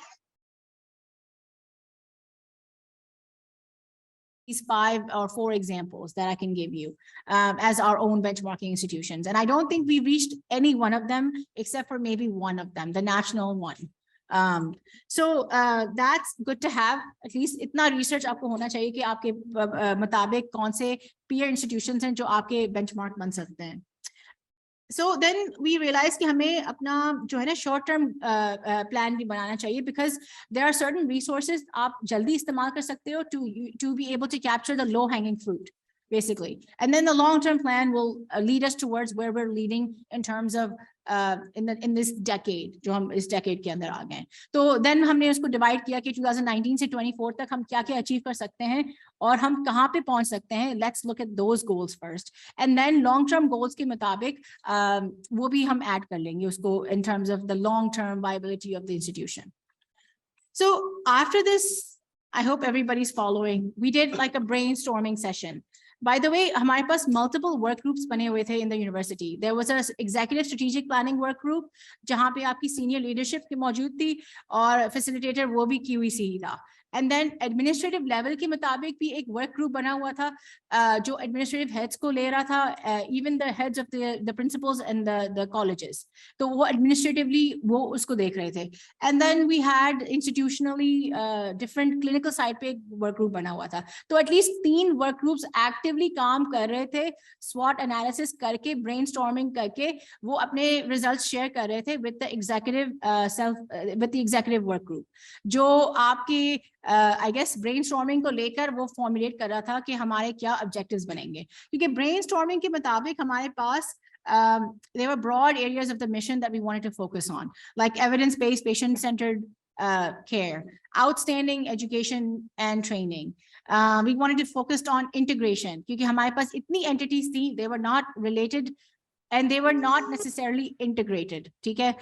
[SPEAKER 4] These 5 or 4 examples that I can give you as our own benchmarking institutions. And I don't think we reached any one of them except for maybe one of them, the national one. So that's good to have. At least इतना research आपको होना चाहिए कि आपके मुताबिक कौन से peer institutions हैं जो आपके benchmark बन सकते हैं. So then we realized कि हमें अपना जो है ना short term plan भी बनाना चाहिए, because there are certain resources आप जल्दी इस्तेमाल कर सकते हो to be able to capture the low hanging fruit basically, and then the long term plan will lead us towards where we're leading in terms of in this decade जो हम इस decade के अंदर आ गए. तो then हमने उसको divide किया कि 2019 से 24 तक हम क्या-क्या achieve कर सकते हैं और हम कहाँ पे पहुंच सकते हैं. Let's look at those goals first, and then long term goals के मुताबिक वो भी हम add कर लेंगे उसको in terms of the long term viability of the institution. So after this, I hope everybody's following. We did like a brainstorming session. By the way, हमारे पास multiple work groups बने हुए थे in the university. There was a executive strategic planning work group जहाँ पे आपकी senior leadership की मौजूद थी और facilitator वो भी QEC ही था. And then administrative level के मुताबिक भी एक work group बना हुआ था जो administrative heads को ले रहा था, even the heads of the principals and the colleges. तो वो administratively वो उसको देख रहे थे. And then we had institutionally different clinical side पे work group बना हुआ था. तो at least 3 work groups actively काम कर रहे थे, SWOT analysis करके, brainstorming करके वो अपने results share कर रहे थे with the executive work group. जो आपके I guess brainstorming को लेकर वो formulate कर रहा था कि हमारे क्या objectives बनेंगे, क्योंकि brainstorming के मुताबिक हमारे पास there were broad areas of the mission that we wanted to focus on, like evidence-based, patient-centered care, outstanding education and training. We wanted to focus on integration, क्योंकि हमारे पास इतनी entities थी, they were not related and they were not necessarily integrated. ठीक है,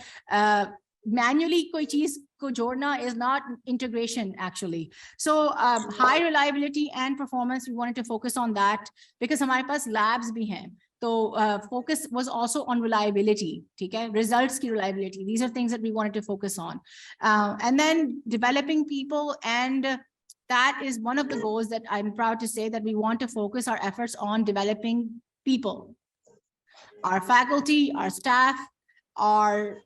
[SPEAKER 4] manually कोई चीज को जोड़ना is not integration actually. So high reliability and performance, we wanted to focus on that because हमारे पास labs भी हैं. So focus was also on reliability, okay? Results की reliability. These are things that we wanted to focus on. And then developing people, and that is one of the goals that I'm proud to say that we want to focus our efforts on developing people, our faculty, our staff, our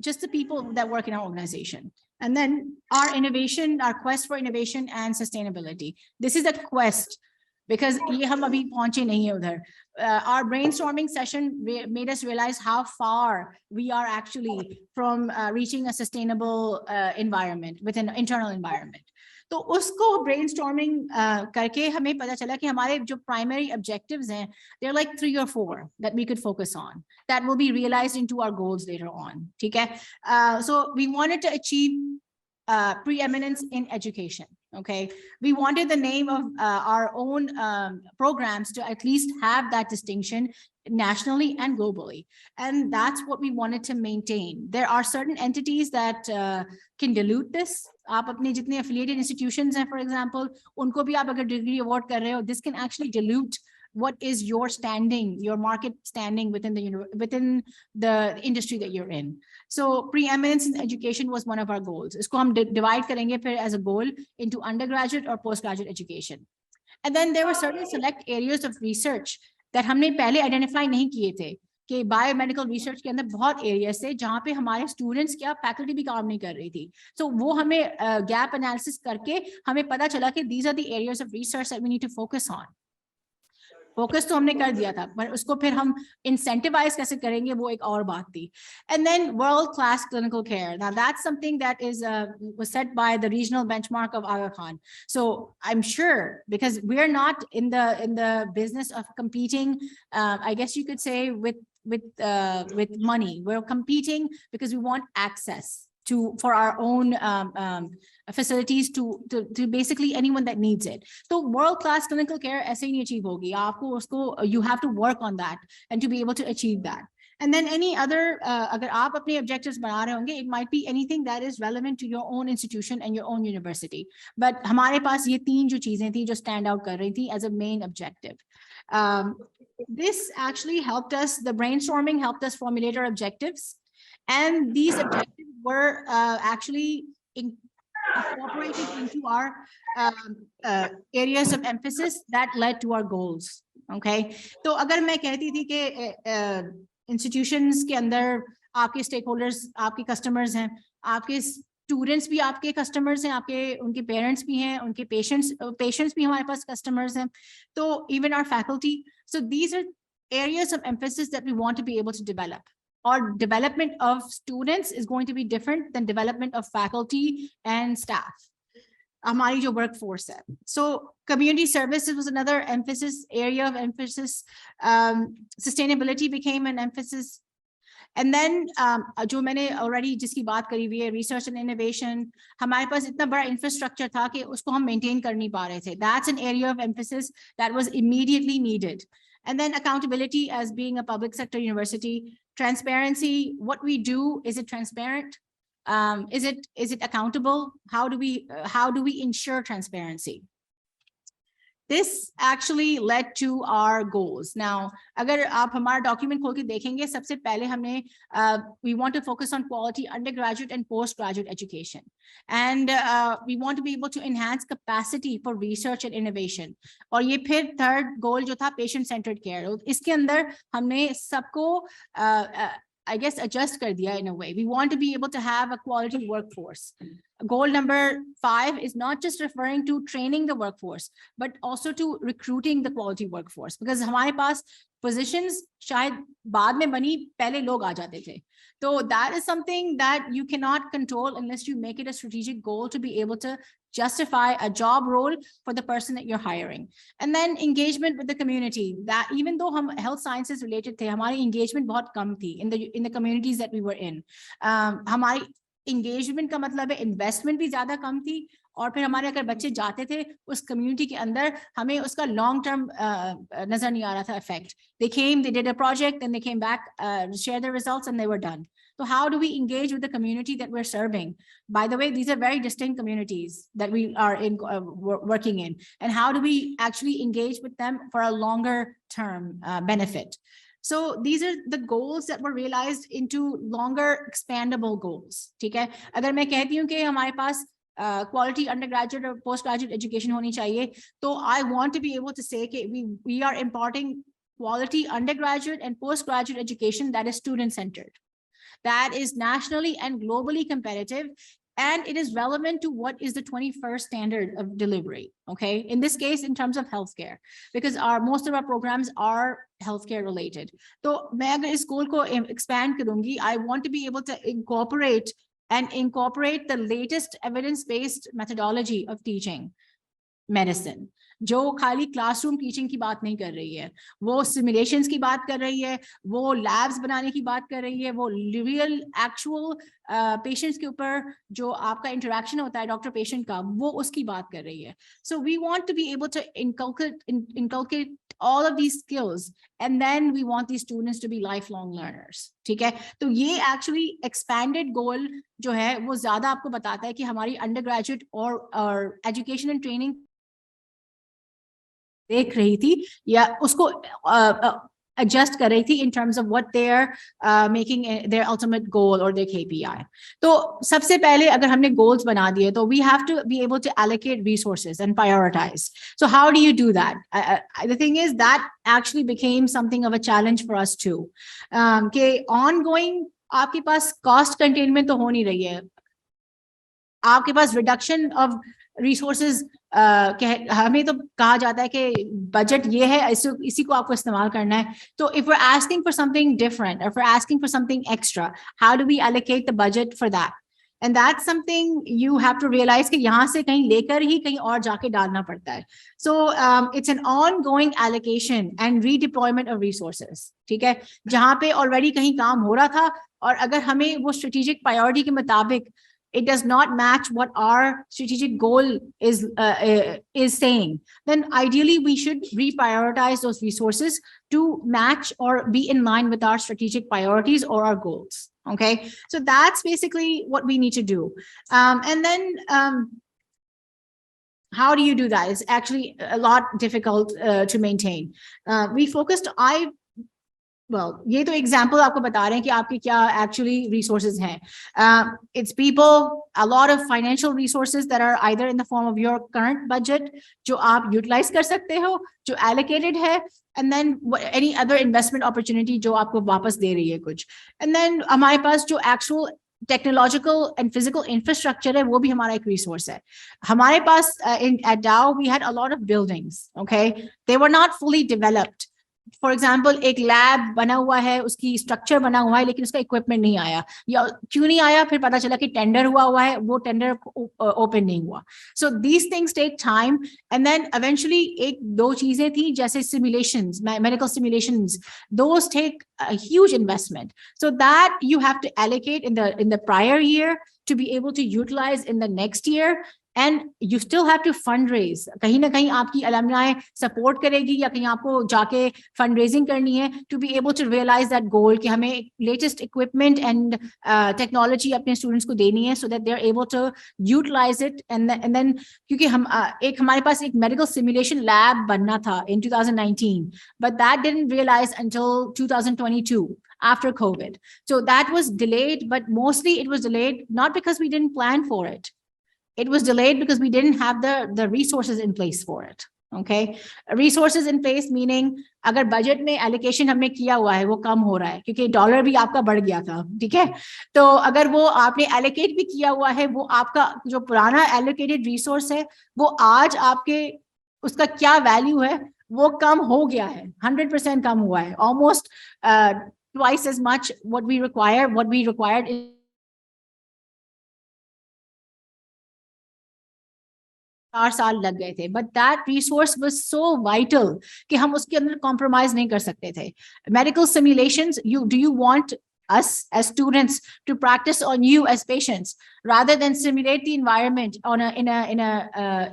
[SPEAKER 4] just the people that work in our organization. And then our innovation, our quest for innovation and sustainability. This is a quest because ये हम अभी पहुंचे नहीं हैं उधर. Our brainstorming session made us realize how far we are actually from reaching a sustainable environment within an internal environment. तो उसको brainstorming करके हमें पता चला कि हमारे जो primary objectives हैं, they're like 3 or 4 that we could focus on that will be realized into our goals later on. ठीक है? So we wanted to achieve preeminence in education. Okay, we wanted the name of our own programs to at least have that distinction nationally and globally, and that's what we wanted to maintain. There are certain entities that can dilute this. आप अपने जितने affiliated institutions हैं, for example, उनको भी आप अगर degree award कर रहे हो, this can actually dilute what is your standing, your market standing within the industry that you're in. So preeminence in education was one of our goals. इसको हम divide करेंगे फिर as a goal into undergraduate or postgraduate education. And then there were certain select areas of research that हमने पहले identify नहीं किए थे कि biomedical research के अंदर बहुत areas थे जहाँ पे हमारे students क्या faculty भी काम नहीं कर रही थी. So वो हमें gap analysis करके हमें पता चला कि these are the areas of research that we need to focus on. Focus तो हमने कर दिया था, पर उसको फिर हम incentivize कैसे करेंगे वो एक और बात थी. And then world class clinical care. Now that's something that is was set by the regional benchmark of Aga Khan. So I'm sure because we're not in the business of competing, I guess you could say with money. We're competing because we want access for our own facilities to basically anyone that needs it. So world-class clinical care ऐसे ही नहीं achieve होगी. आपको उसको you have to work on that and to be able to achieve that. And then any other अगर आप अपने objectives बना रहे होंगे, it might be anything that is relevant to your own institution and your own university. But हमारे पास ये 3 जो चीजें थी जो stand out कर रही थी as a main objective. This actually helped us. The brainstorming helped us formulate our objectives. And these objectives were actually incorporated into our areas of emphasis that led to our goals. Okay, तो अगर मैं कहती थी कि institutions के अंदर आपके stakeholders आपके customers हैं, आपके students भी आपके customers हैं, आपके उनके parents भी हैं, उनके patients भी हमारे पास customers हैं, तो even our faculty. So these are areas of emphasis that we want to be able to develop. Or development of students is going to be different than development of faculty and staff. हमारी जो workforce है. So community services was another area of emphasis. Sustainability became an emphasis. And then जो मैंने already जिसकी बात करी हुई है, research and innovation, हमारे पास इतना बड़ा infrastructure था कि उसको हम maintain कर नहीं पा रहे थे. That's an area of emphasis that was immediately needed. And then accountability as being a public sector university. Transparency, what we do, is it transparent? Is it accountable? How do we ensure transparency? This actually led to our goals. Now, अगर आप हमारा document खोल के देखेंगे, सबसे पहले हमने we want to focus on quality undergraduate and postgraduate education, and we want to be able to enhance capacity for research and innovation. और ये फिर third goal जो था patient centered care. इसके अंदर हमने सबको I guess adjust कर दिया in a way. We want to be able to have a quality workforce. Goal number 5 is not just referring to training the workforce, but also to recruiting the quality workforce. Because हमारे पास positions शायद बाद में बनी, पहले लोग आ जाते थे. So that is something that you cannot control unless you make it a strategic goal to be able to justify a job role for the person that you're hiring. And then engagement with the community. That even though हम health sciences related थे, हमारी engagement बहुत कम थी in the communities that we were in. हमारी engagement का मतलब है investment भी ज़्यादा कम थी और फिर हमारे अगर बच्चे जाते थे उस कम्युनिटी के अंदर, हमें उसका लॉन्ग टर्म नजर नहीं आ रहा था effect. They came, they did a project, then they came back, shared the results, and they were done. So how do we engage with the community that we're serving? By the way, these are very distinct communities that we are working in. And how do we actually engage with them for a longer term benefit? So these are the goals that were realized into longer expandable goals. ठीक है, अगर मैं कहती हूँ कि हमारे पास quality undergraduate or postgraduate education होनी चाहिए, तो I want to be able to say कि we are imparting quality undergraduate and postgraduate education that is student-centered, that is nationally and globally competitive, and it is relevant to what is the 21st standard of delivery, okay? In this case, in terms of healthcare, because most of our programs are healthcare related. So मैं अगर इस goal को expand करूँगी, I want to be able to incorporate the latest evidence-based methodology of teaching medicine, जो खाली classroom teaching की बात नहीं कर रही है, वो सिमुलेशंस की बात कर रही है, वो लैब्स बनाने की बात कर रही है, वो रियल एक्चुअल पेशेंट्स के ऊपर जो आपका इंटरेक्शन होता है डॉक्टर पेशेंट का, वो उसकी बात कर रही है. So we want to be able to inculcate all of these skills, and then we want these students to be lifelong learners. ठीक है, तो ये actually expanded goal जो है वो ज्यादा आपको बताता है कि हमारी undergraduate और education and training देख रही थी या उसको adjust कर रही थी in terms of what they're making their ultimate goal or their KPI. तो सबसे पहले अगर हमने goals बना दिए तो we have to be able to allocate resources and prioritize. So how do you do that? The thing is that actually became something of a challenge for us too. कि ongoing आपके पास cost containment तो हो नहीं रही है, आपके पास reduction of resources हमें तो कहा जाता है कि बजट ये है, इसी को आपको इस्तेमाल करना है. तो if we're asking for something different or if we're asking for something extra, how do we allocate the budget for that? And that's something you have to realize कि यहाँ से कहीं लेकर ही कहीं और जाके डालना पड़ता है. So it's an ongoing allocation and redeployment of resources. ठीक है, जहाँ पे already कहीं काम हो रहा था और अगर हमें वो strategic priority के मुताबिक it does not match what our strategic goal is saying, then ideally we should reprioritize those resources to match or be in line with our strategic priorities or our goals. Okay, so that's basically what we need to do. And then how do you do that? It's actually a lot difficult to maintain. We focused, well, ये तो example आपको बता रहे हैं कि आपके क्या actually resources हैं. It's people, a lot of financial resources that are either in the form of your current budget, जो आप utilize कर सकते हो, जो allocated है, and then any other investment opportunity जो आपको वापस दे रही है कुछ. And then हमारे पास जो actual technological and physical infrastructure है, वो भी हमारा एक resource है. हमारे पास at Dow we had a lot of buildings, okay? They were not fully developed. For example, एक लैब बना हुआ है, उसकी स्ट्रक्चर बना हुआ है, लेकिन उसका इक्विपमेंट नहीं आया, या क्यों नहीं आया, फिर पता चला कि टेंडर हुआ है, वो टेंडर ओपन नहीं हुआ. So these things take time, and then eventually एक दो चीजें थी जैसे simulations, medical simulations, those take a huge investment. So that you have to allocate in the prior year to be able to utilize in the next year. And you still have to fundraise. कहीं ना कहीं आपकी alumni support करेगी या कहीं आपको जाके fundraising करनी है to be able to realize that goal कि हमें latest equipment and technology अपने students को देनी है so that they're able to utilize it. And then क्योंकि हमारे पास एक medical simulation lab बनना था in 2019, but that didn't realize until 2022 after COVID. So that was delayed, but mostly it was delayed not because we didn't plan for it. It was delayed because we didn't have the resources in place for it. Okay, resources in place meaning अगर budget में allocation हमने किया हुआ है वो कम हो रहा है क्योंकि डॉलर भी आपका बढ़ गया था, ठीक है? तो अगर वो आपने allocate भी किया हुआ है, वो आपका जो पुराना allocated resource है वो आज आपके उसका क्या value है वो कम हो गया है, 100% कम हुआ है, almost twice as much what we required in 4 साल लग गए थे, but that resource was so vital कि हम उसके अंदर compromise नहीं कर सकते थे. Medical simulations, do you want us as students to practice on you as patients, rather than simulate the environment on an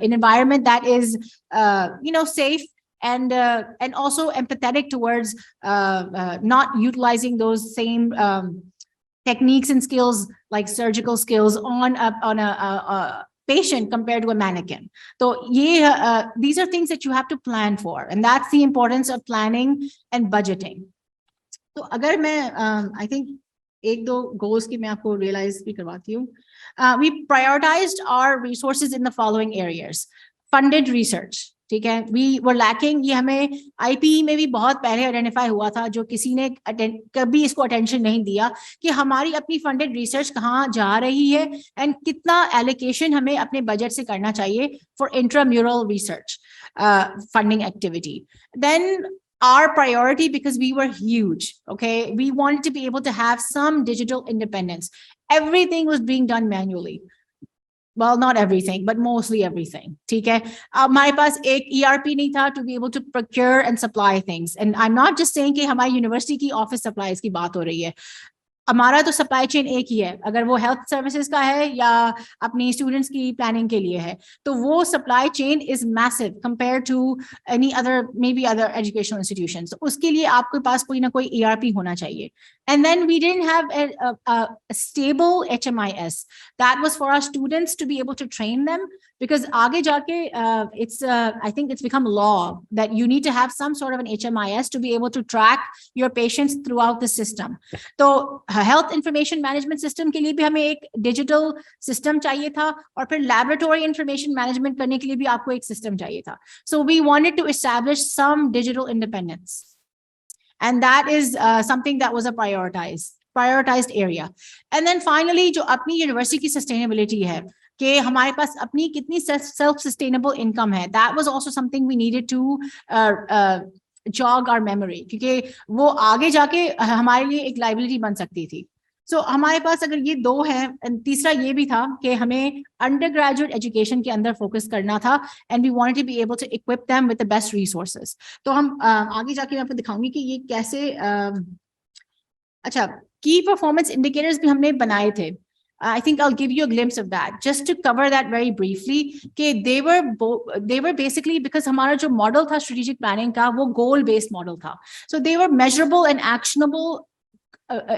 [SPEAKER 4] environment that is safe and also empathetic towards not utilizing those same techniques and skills like surgical skills on a patient compared to a mannequin. So these are things that you have to plan for, and that's the importance of planning and budgeting. So अगर मैं I think एक दो goals की मैं आपको realize भी करवाती हूँ. We prioritized our resources in the following areas. Funded research. ठीक है, we were lacking. ये हमें IPE में भी बहुत पहले आइडेंटिफाई हुआ था, जो किसी ने कभी इसको अटेंशन नहीं दिया कि हमारी अपनी फंडेड रिसर्च कहाँ जा रही है एंड कितना एलोकेशन हमें अपने बजट से करना चाहिए for intramural research funding activity. Then our priority, because we were huge, okay, we wanted to be able to have some digital independence. Everything was being done manually. Well, not everything, but mostly everything. ठीक है, हमारे पास एक ERP नहीं था to be able to procure and supply things. And I'm not just saying कि हमारी university की office supplies की बात हो रही है. हमारा तो सप्लाई चेन एक ही है, अगर वो हेल्थ सर्विसेज का है या अपनी स्टूडेंट्स की प्लानिंग के लिए है, तो वो supply chain is massive compare to any other maybe other educational institutions. उसके लिए आपके पास कोई ना कोई ERP होना चाहिए. And then we didn't have a stable HMIS. That was for our students to be able to train them, because aage jaake I think it's become law that you need to have some sort of an HMIS to be able to track your patients throughout the system. So health information management system के लिए भी हमें एक digital system चाहिए था, और फिर laboratory information management करने के लिए भी आपको एक system चाहिए था. So we wanted to establish some digital independence. And that is something that was a prioritized area. And then finally, जो अपनी यूनिवर्सिटी की sustainability है, कि हमारे पास अपनी कितनी self-sustainable income है, that was also something we needed to jog our memory, क्योंकि वो आगे जाके हमारे लिए एक liability बन सकती थी. So हमारे पास अगर ये दो है, तीसरा ये भी था कि हमें undergraduate education के अंदर focus करना था, and we wanted to be able to equip them with the best resources. तो हम आगे जाके मैं आपको दिखाऊंगी कि ये कैसे अच्छा key performance indicators भी हमने बनाए थे. I think I'll give you a glimpse of that, just to cover that very briefly. कि they were basically, because हमारा जो model था strategic planning का, वो goal based model था. So they were measurable and actionable,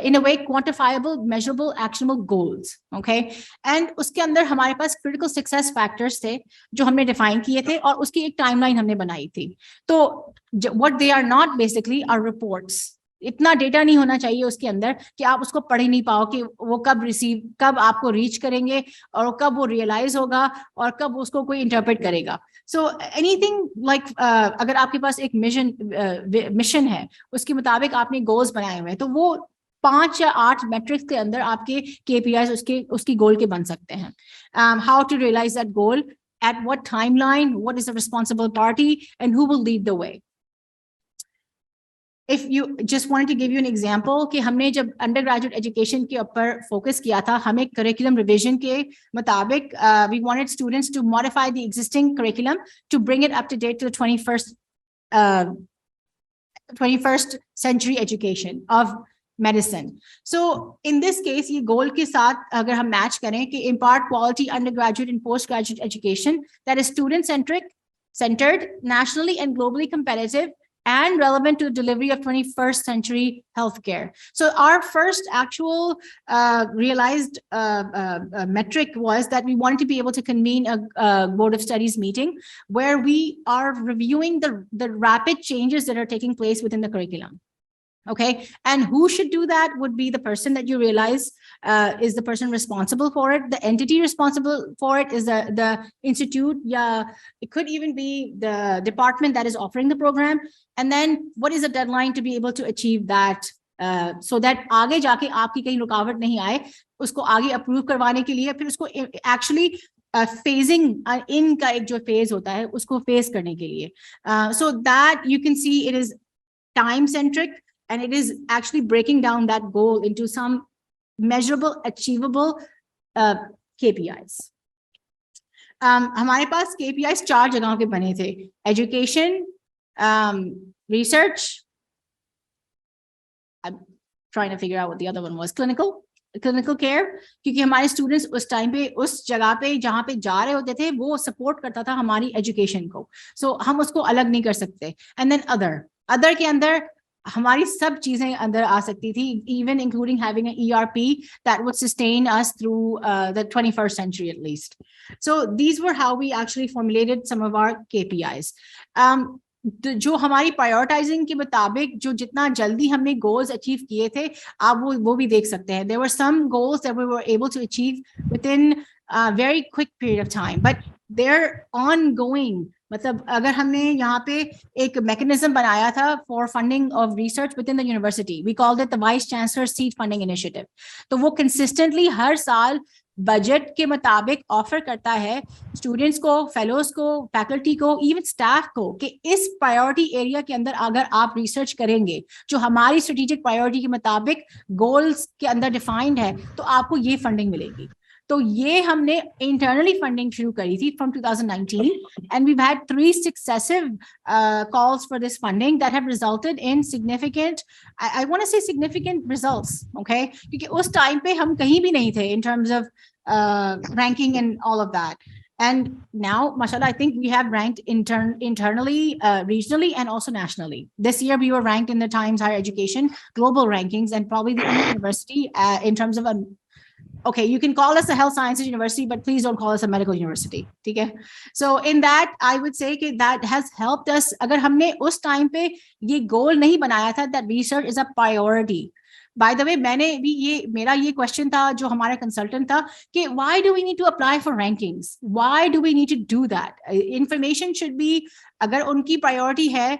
[SPEAKER 4] in a way quantifiable, measurable, actionable goals. Okay, and उसके अंदर हमारे पास critical success factors थे जो हमने define किए थे, और उसकी एक timeline हमने बनाई थी. तो what they are not basically are reports. इतना डेटा नहीं होना चाहिए उसके अंदर कि आप उसको पढ़ ही नहीं पाओ कि वो कब आपको रीच करेंगे, और कब वो रियलाइज होगा, और कब उसको कोई इंटरप्रेट करेगा. सो एनीथिंग लाइक अगर आपके पास एक मिशन है, उसके मुताबिक आपने गोल्स बनाए हुए हैं, तो वो 5 या 8 मेट्रिक्स के अंदर आपके KPIs उसकी गोल के बन सकते हैं. How to realise that goal, at what timeline, what is the responsible party, and who will lead the way. If you just wanted to give you an example कि हमने जब undergraduate education के ऊपर focus किया था, हमें curriculum revision के मुताबिक we wanted students to modify the existing curriculum to bring it up to date to the 21st century education of medicine. So in this case, ये goal के साथ अगर हम match करें कि impart quality undergraduate and postgraduate education that is centered, nationally and globally competitive, and relevant to the delivery of 21st century healthcare. So our first actual realized metric was that we wanted to be able to convene a board of studies meeting where we are reviewing the rapid changes that are taking place within the curriculum. Okay, and who should do that would be the person that you realize is the person responsible for it. The entity responsible for it is the institute. Yeah, it could even be the department that is offering the program. And then what is the deadline to be able to achieve that, so that आगे जाके आपकी कहीं रुकावट नहीं आए, उसको आगे approve करवाने के लिए, फिर उसको actually phasing in का एक जो phase होता है, उसको phase करने के लिए. So that you can see it is time centric, and it is actually breaking down that goal into some measurable, achievable KPIs. हमारे पास KPIs 4 जगहों के बने थे: education, research, trying to figure out what the other one was. Clinical care, क्योंकि हमारे students उस time पे उस जगह पे जहाँ पे जा रहे होते थे वो support करता था हमारी education को, so हम उसको अलग नहीं कर सकते. And then other के अंदर हमारी सब चीजें अंदर आ सकती थी, even including having an ERP that would sustain us through the 21st century at least. So these were how we actually formulated some of our KPIs. जो हमारी प्रायोरिटाइजिंग के मुताबिक जो जितना जल्दी हमने गोल्स अचीव किए थे, आप वो भी देख सकते हैं. There were some goals that we were able to achieve within a very quick period of time, but they're ongoing. मतलब अगर हमने यहाँ पे एक mechanism बनाया था for funding of research within the university, we called it the Vice Chancellor Seed Funding Initiative. तो वो consistently हर साल बजट के मुताबिक ऑफर करता है स्टूडेंट्स को, फेलोज को, फैकल्टी को, इवन स्टाफ को कि इस प्रायोरिटी एरिया के अंदर अगर आप रिसर्च करेंगे जो हमारी स्ट्रेटेजिक प्रायोरिटी के मुताबिक गोल्स के अंदर डिफाइंड है तो आपको ये फंडिंग मिलेगी. तो ये हमने इंटरनली फंडिंग शुरू करी थी from 2019 and we've had 3 successive calls for this funding that have resulted in significant, I want to say significant results, okay? क्योंकि उस टाइम पे हम कहीं भी नहीं थे in terms of ranking and all of that. And now, mashallah, I think we have ranked internally, regionally, and also nationally. This year, we were ranked in the Times Higher Education global rankings and probably the only university in terms of okay, you can call us a health sciences university, but please don't call us a medical university. Okay. So in that, I would say that has helped us. अगर हमने उस time पे ये goal नहीं बनाया था that research is a priority. By the way, मैंने भी मेरा ये question था जो हमारा consultant था कि why do we need to apply for rankings? Why do we need to do that? Information should be, अगर उनकी priority है,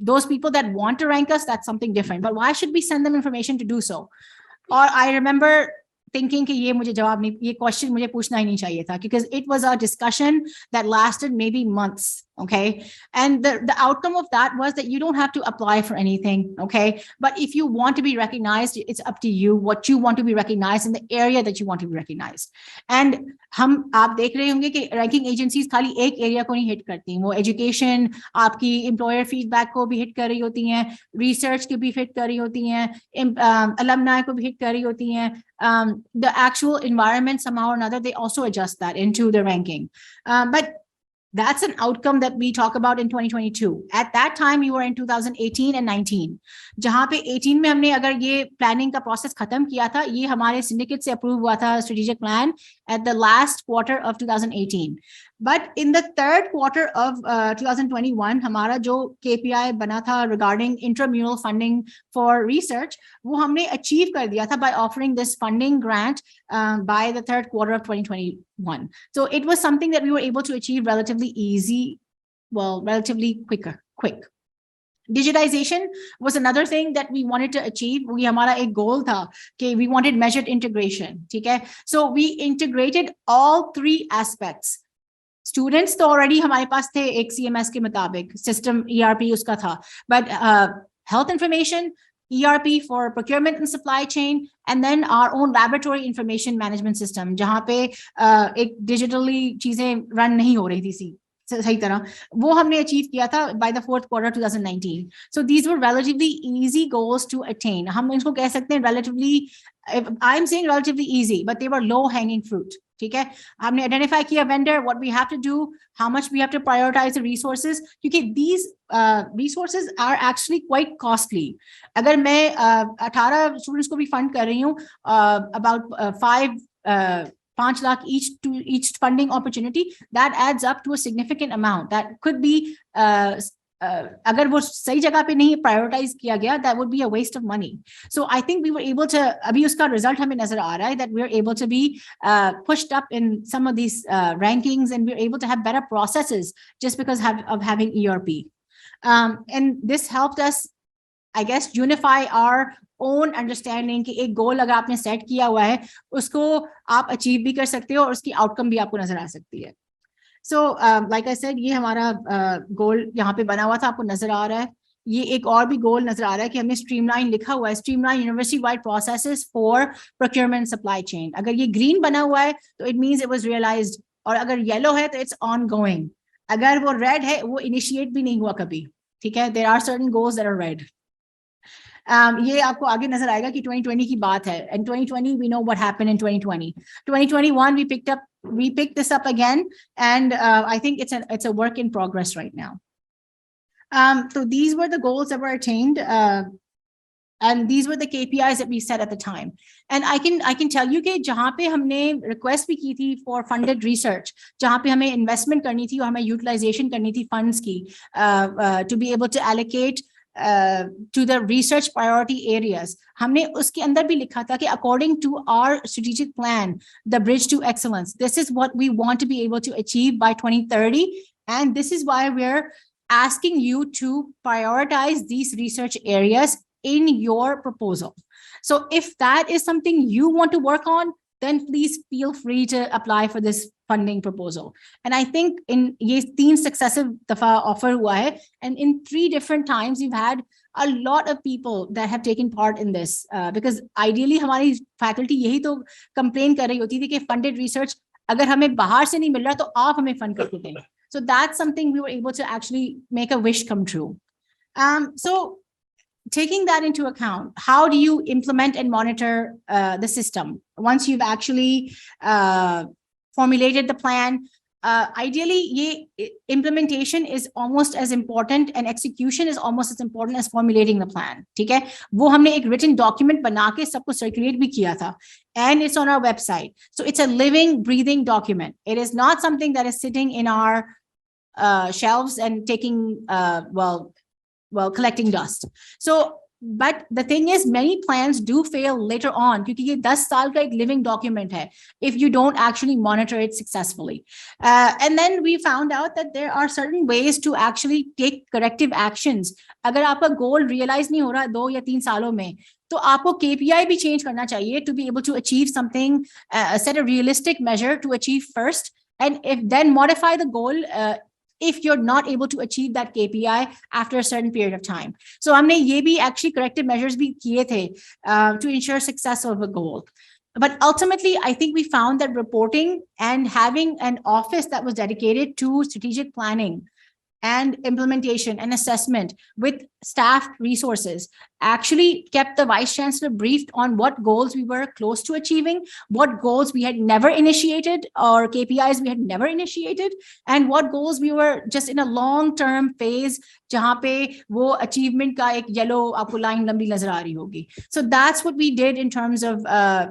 [SPEAKER 4] those people that want to rank us, that's something different. But why should we send them information to do so? Or I remember thinking कि ये मुझे जवाब नहीं, ये question मुझे पूछना ही नहीं चाहिए था because it was a discussion that lasted maybe months, okay? And the outcome of that was that you don't have to apply for anything, okay? But if you want to be recognized, it's up to you what you want to be recognized in the area that you want to be recognized. And आप देख रहे होंगे कि ranking agencies खाली एक area को नहीं hit करती, वो education, आपकी employer feedback को भी hit कर रही होती हैं, research को भी hit कर रही होती हैं, alumni को भी hit कर रही होती हैं. The actual environment somehow or another, they also adjust that into the ranking. But that's an outcome that we talk about in 2022. At that time, we were in 2018 and 19. जहाँ पे 18 में हमने अगर ये planning का process खत्म किया था, ये हमारे syndicate से approve हुआ था strategic plan at the last quarter of 2018. But in the third quarter of 2021, हमारा जो KPI बना था regarding intramural funding for research, वो हमने achieve कर दिया था by offering this funding grant by the third quarter of 2021. So it was something that we were able to achieve relatively easy, well, relatively quick. Digitization was another thing that we wanted to achieve. We हमारा एक goal था कि we wanted measured integration, ठीक है? So we integrated all 3 aspects. Students तो already हमारे पास थे एक CMS के मुताबिक, system ERP उसका था, but health information, ERP for procurement and supply chain, and then our own laboratory information management system, जहाँ पे एक digitally चीजें run नहीं हो रही थी सही तरह, वो हमने achieve किया था by the fourth quarter 2019. So these were relatively easy goals to attain. हम इसको कह सकते हैं relatively, I'm saying relatively easy, but they were low hanging fruit. ठीक है, हमने identify किया vendor, what we have to do, how much we have to prioritize the resources, क्योंकि these resources are actually quite costly. अगर मैं 18 students को भी fund कर रही हूँ, about 5 lakh each to each funding opportunity, that adds up to a significant amount. That could be अगर वो सही जगह पे नहीं prioritize किया गया, that would be a waste of money. So I think we were able to, अभी उसका result हमें नजर आ रहा है that we're able to be pushed up in some of these rankings, and we're able to have better processes just because of having ERP. And this helped us, I guess, unify our own understanding कि एक goal अगर आपने set किया हुआ है, उसको आप achieve भी कर सकते हो और उसकी outcome भी आपको नजर आ सकती है. So like I said, ये हमारा goal यहाँ पे बना हुआ था, आपको नजर आ रहा है. ये एक और भी goal नजर आ रहा है कि हमने streamline लिखा हुआ है, streamline university wide processes for procurement supply chain. अगर ये green बना हुआ है तो it means it was realized, और अगर yellow है तो it's ongoing. अगर वो red है वो initiate भी नहीं हुआ कभी, ठीक है? There are certain goals that are red. ये आपको आगे नजर आएगा कि 2020 की बात है, and 2020 we know what happened in 2020. 2021 we picked this up again, and I think it's a work in progress right now. So these were the goals that were attained, and these were the KPIs that we set at the time. And I can tell you कि जहाँ पे हमने request भी की थी for funded research, जहाँ पे हमें investment करनी थी और हमें utilization करनी थी funds की, to be able to allocate to the research priority areas, हमने उसके अंदर भी लिखा था कि according to our strategic plan, the bridge to excellence, this is what we want to be able to achieve by 2030, and this is why we're asking you to prioritize these research areas in your proposal. So if that is something you want to work on, then please feel free to apply for this funding proposal. And I think in ye 3 successive dafa offer hua hai, and in 3 different times we've had a lot of people that have taken part in this, because ideally hamari faculty yahi to complain kar rahi hoti thi ki funded research agar hame bahar se nahi mil raha to aap hame fund karke dein. So that's something we were able to actually make a wish come true. So taking that into account, how do you implement and monitor the system once you've actually formulated the plan? Ideally, implementation is almost as important, and execution is almost as important as formulating the plan. ठीक है? वो हमने एक written document बना के सबको circulate भी किया था, and it's on our website. So it's a living, breathing document. It is not something that is sitting in our shelves and taking collecting dust. So, but the thing is, many plans do fail later on क्योंकि ये 10 साल का एक living document है if you don't actually monitor it successfully. And then we found out that there are certain ways to actually take corrective actions. अगर आपका goal realize नहीं हो रहा 2 या 3 सालों में, तो आपको KPI भी change करना चाहिए to be able to achieve something, set a realistic measure to achieve first, and if then modify the goal if you're not able to achieve that KPI after a certain period of time. So हमने ये भी actually corrective measures भी किए थे to ensure success of a goal. But ultimately, I think we found that reporting and having an office that was dedicated to strategic planning and implementation and assessment with staffed resources actually kept the Vice Chancellor briefed on what goals we were close to achieving, what goals we had never initiated, or KPIs we had never initiated, and what goals we were just in a long-term phase जहाँ पे वो achievement का एक yellow आपको line लंबी नजर आ रही होगी. So that's what we did in terms of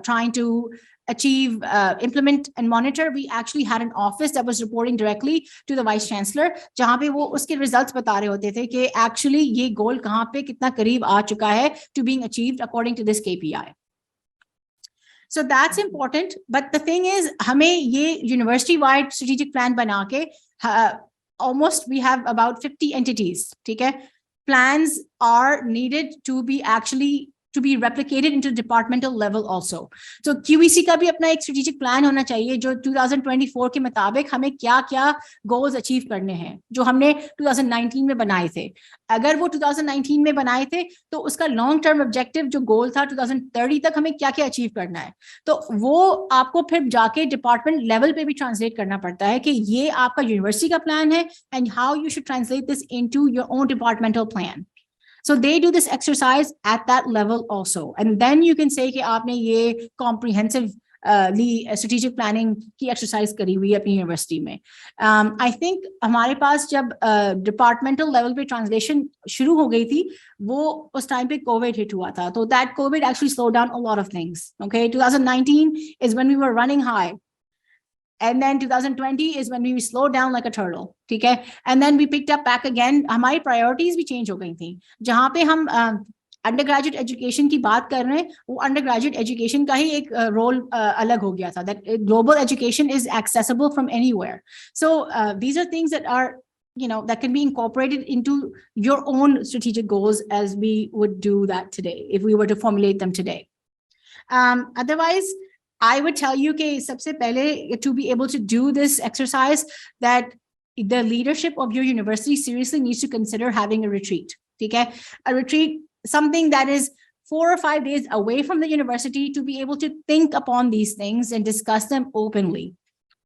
[SPEAKER 4] trying to achieve, implement and monitor. We actually had an office that was reporting directly to the Vice Chancellor, जहाँ पे वो उसके results बता रहे होते थे कि actually ये goal कहाँ पे कितना करीब आ चुका है to being achieved according to this KPI. So that's important. But the thing is, हमें ये university-wide strategic plan बना के almost we have about 50 entities. ठीक है? Plans are needed to be actually to be replicated into departmental level also. So QEC का भी अपना एक strategic plan होना चाहिए जो 2024 के मुताबिक हमें क्या-क्या goals achieve करने हैं जो हमने 2019 में बनाए थे. अगर वो 2019 में बनाए थे तो उसका long term objective जो goal था 2030 तक हमें क्या-क्या achieve करना है. तो वो आपको फिर जाके department level पे भी translate करना पड़ता है कि ये आपका university का plan है and how you should translate this into your own departmental plan. So they do this exercise at that level also. And then you can say कि आपने ये comprehensive strategic planning की exercise करी हुई है अपनी university में. I think हमारे पास जब departmental level पे translation शुरू हो गई थी, वो उस time पे COVID hit हुआ था. So that COVID actually slowed down a lot of things. Okay, 2019 is when we were running high. And then 2020 is when we slowed down like a turtle, ठीक है? And then we picked up back again. हमारी priorities भी change हो गई थी. जहाँ पे हम undergraduate education की बात कर रहे हैं, वो undergraduate education का ही एक role अलग हो गया था. That global education is accessible from anywhere. So these are things that are, you know, that can be incorporated into your own strategic goals as we would do that today, if we were to formulate them today. Otherwise, I would tell you कि सबसे पहले to be able to do this exercise that the leadership of your university seriously needs to consider having a retreat. ठीक है? A retreat, something that is 4 or 5 days away from the university to be able to think upon these things and discuss them openly.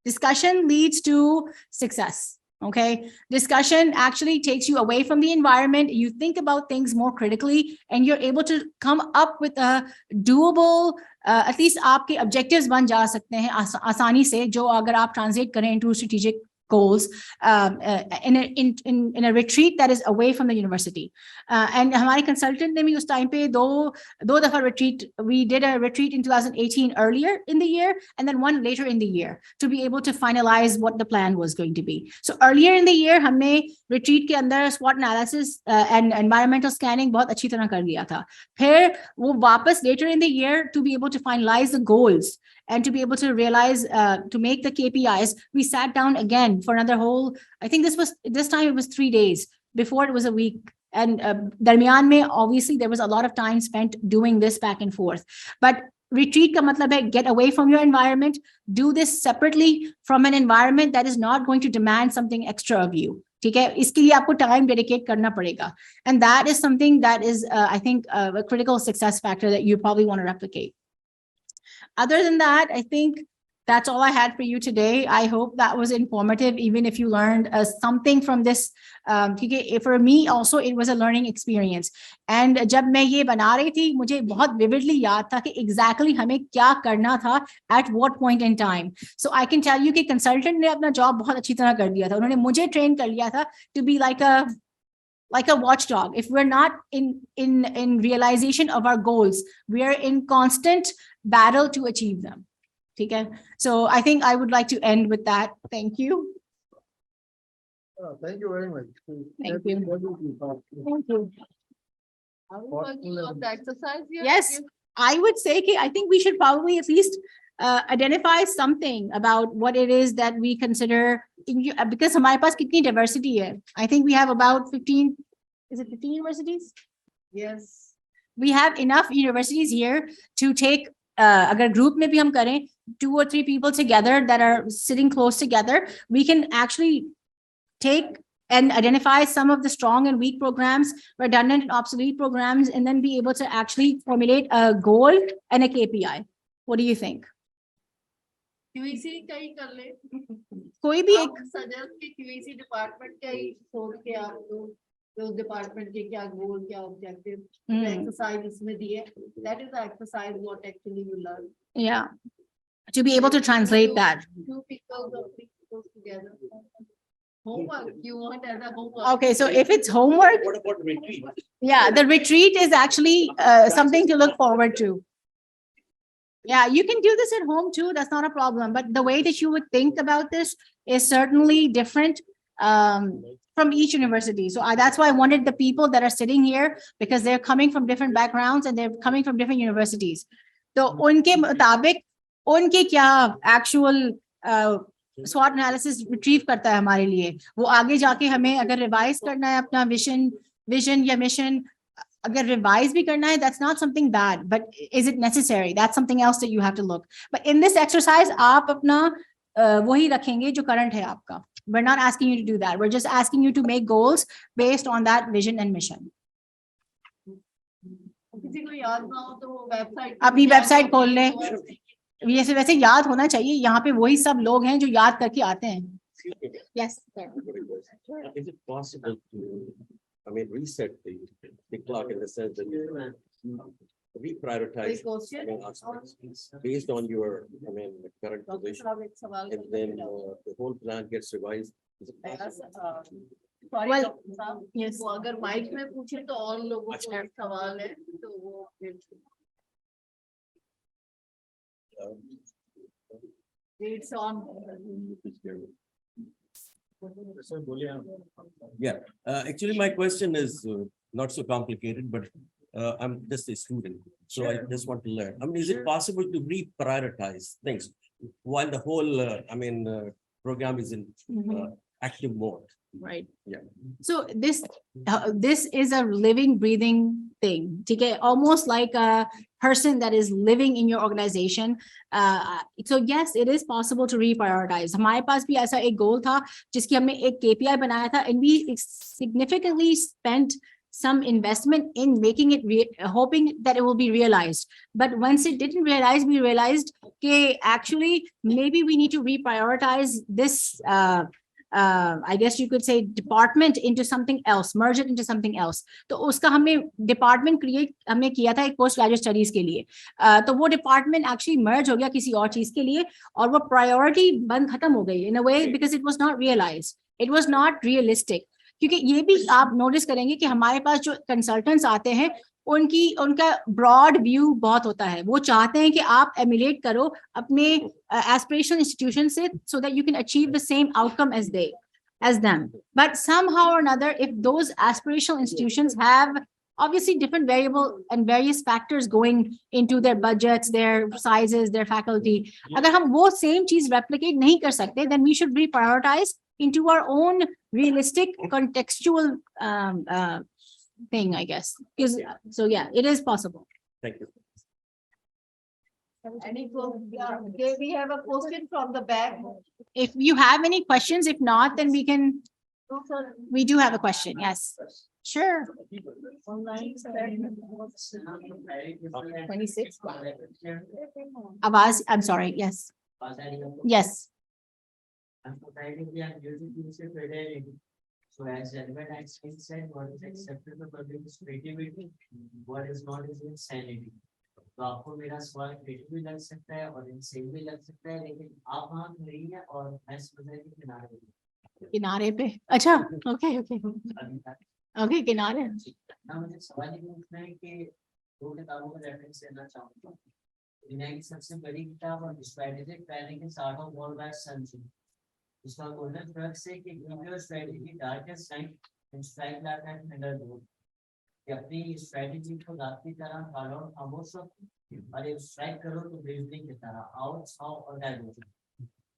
[SPEAKER 4] Discussion leads to success. Okay, discussion actually takes you away from the environment. You think about things more critically, and you're able to come up with a doable, at least आपके objectives बन जा सकते हैं आसानी से, जो अगर आप translate करें into strategic goals in a retreat that is away from the university. And हमारे consultant ने भी उस time पे दो दफा retreat, we did a retreat in 2018 earlier in the year, and then one later in the year to be able to finalize what the plan was going to be. So earlier in the year हमने retreat के अंदर SWOT analysis and environmental scanning बहुत अच्छी तरह कर लिया था. फिर वो वापस later in the year to be able to finalize the goals and to be able to realize, to make the KPIs, we sat down again for another whole, I think this time it was 3 days, before it was a week. And darmiyan mein, obviously there was a lot of time spent doing this back and forth. But retreat ka matlab hai, get away from your environment, do this separately from an environment that is not going to demand something extra of you. ठीक है, इसके लिए आपको time dedicate करना पड़ेगा. And that is something that is, I think, a critical success factor that you probably want to replicate. Other than that, I think that's all I had for you today. I hope that was informative, even if you learned something from this. For me also, it was a learning experience. And जब मैं ये बना रही थी, मुझे बहुत vividly याद था कि exactly हमें क्या करना था at what point in time. So I can tell you कि consultant ने अपना job बहुत अच्छी तरह कर दिया था. उन्होंने मुझे train कर लिया था to be like a watchdog. If we're not in realization of our goals, we are in constant battle to achieve them. Okay, so I think I would like to end with that. Thank you.
[SPEAKER 6] Thank you very much.
[SPEAKER 4] Thank you. Thank you.
[SPEAKER 3] Are we working on the exercise here?
[SPEAKER 4] Yes, I would say, I think we should probably at least identify something about what it is that we consider, because हमारे पास कितनी diversity है. I think we have about 15, is it 15 universities?
[SPEAKER 3] Yes.
[SPEAKER 4] We have enough universities here to take, अगर group में भी हम करें, 2 or 3 people together that are sitting close together, we can actually take and identify some of the strong and weak programs, redundant and obsolete programs, and then be able to actually formulate a goal and a KPI. What do you think?
[SPEAKER 3] QEC का ही कर ले.
[SPEAKER 4] कोई भी एक,
[SPEAKER 3] आप suggest कि QEC department का ही सोच के आप लोग उस department के क्या goal, क्या objective, exercise इसमें दिए. That is the exercise what actually you learn.
[SPEAKER 4] Yeah, to be able to translate that.
[SPEAKER 3] 2 people or 3 people together. Homework, you want as a homework.
[SPEAKER 4] Okay, so if it's homework,
[SPEAKER 6] What about retreat?
[SPEAKER 4] yeah, the retreat is actually something to look forward to. Yeah, you can do this at home too. That's not a problem. But the way that you would think about this is certainly different from each university. So that's why I wanted the people that are sitting here, because they're coming from different backgrounds and they're coming from different universities. So उनके मुताबिक उनके क्या actual SWOT analysis retrieve करता है हमारे लिए. वो आगे जाके हमें अगर revise करना है अपना vision या mission, अगर revise भी करना है, that's not something bad, but is it necessary? That's something else that you have to look. But in this exercise, आप अपना वही रखेंगे जो current है आपका. We're not asking you to do that. We're just asking you to make goals based on that vision and mission.
[SPEAKER 3] किसी को याद ना हो तो website.
[SPEAKER 4] अपनी website खोल लें. वैसे याद होना चाहिए. यहाँ पे वही सब लोग हैं जो याद करके आते हैं. Yes, sir.
[SPEAKER 7] Is it possible to, reset the clock in the sense that reprioritize aspects based on your, current position, and then the whole plan gets revised? Is it possible?
[SPEAKER 3] Sorry,
[SPEAKER 4] Well,
[SPEAKER 3] Dr. Saab,
[SPEAKER 4] yes.
[SPEAKER 3] वो अगर mic में पूछे तो और लोगों को सवाल है तो वो फिर it's on.
[SPEAKER 7] Yeah, actually, my question is not so complicated, but I'm just a student, so I just want to learn. Is it possible to reprioritize things while the whole, program is in active mode?
[SPEAKER 4] Right.
[SPEAKER 7] Yeah.
[SPEAKER 4] So this is a living, breathing thing. Okay, almost like a person that is living in your organization. So yes, it is possible to reprioritize. हमारे पास भी ऐसा एक goal था जिसकी हमने एक KPI बनाया था, and we significantly spent some investment in making it, hoping that it will be realized. But once it didn't realize, we realized that actually maybe we need to reprioritize this I guess you could say department into something else, merge it into something else. तो उसका हमने department create हमने किया था एक post graduate studies के लिए. तो वो department actually merge हो गया किसी और चीज के लिए और वो priority बंद खत्म हो गई in a way because it was not realized. It was not realistic. क्योंकि ये भी आप नोटिस करेंगे कि हमारे पास जो कंसल्टेंट्स आते हैं उनका ब्रॉड व्यू बहुत होता है. वो चाहते हैं कि आप एमुलेट करो अपने एस्पिरेशनल इंस्टीट्यूशन से so that you can achieve the same outcome as them. But somehow or another, if those aspirational institutions have obviously different variable and various factors going into their budgets, their sizes, their faculty, अगर हम वो same चीज replicate नहीं कर सकते, then we should reprioritize into our own realistic contextual thing, I guess. So yeah, it is possible.
[SPEAKER 7] Thank you.
[SPEAKER 3] Okay, we have a question from the back.
[SPEAKER 4] If you have any questions, if not, then we can, we do have a question. Yes, sure. 26. Avaz, I'm sorry. Yes. Yes.
[SPEAKER 1] So as Albert Einstein said, what is acceptable is creativity, what is not is insanity. तो आपको मेरा सवाल creative भी लग सकता है और insane भी लग सकता है, लेकिन आप वहाँ नहीं है और मैं समझा कि
[SPEAKER 4] किनारे पे. अच्छा, okay, किनारे.
[SPEAKER 1] ना मुझे सवाल ये पूछना है कि दो किताबों का रेफरेंस देना चाहूँगा. दुनिया की सबसे बड़ी किताब और स्ट्रेटेजिक प्लानिंग के आर्ट ऑफ वॉर बाय सन त्zu. उसका गोल्डन क्रक्स है कि give your strategy darkest night and strike back at middle. कि अपनी स्ट्रेटजी को रात की तरह फॉलो खामोश रखो और एक स्ट्राइक करो तो बिजली की तरह आउट हाउ और डायवर्जन.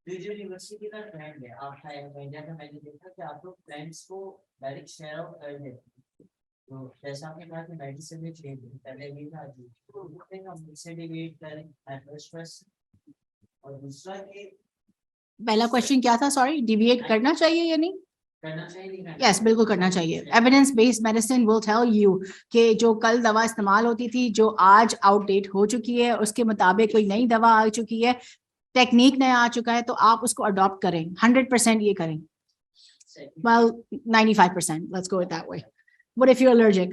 [SPEAKER 1] तो जो यूनिवर्सिटी का ट्रेंड है, आपका इंडिया में मैंने देखा कि आप लोग फ्रेंड्स को डायरेक्ट शेयर आउट कर देते हैं. तो जैसा आपने कहा कि मेडिसिन में चेंज है, पहले भी था जी, तो हम इससे डिबेट करें हाइपरस्ट्रेस. और दूसरा कि
[SPEAKER 4] पहला क्वेश्चन क्या था? सॉरी, डिविएट करना चाहिए या नहीं?
[SPEAKER 1] करना चाहिए.
[SPEAKER 4] यस, बिल्कुल करना चाहिए. Evidence based medicine will tell you कि जो कल दवा इस्तेमाल होती थी जो आज आउटडेट हो चुकी है, उसके मुताबिक कोई नई दवा आ चुकी है, टेक्निक नया आ चुका है, तो आप उसको अडॉप्ट करें. 100% ये करें. Well, 95%. Let's go with that way. What if you're allergic?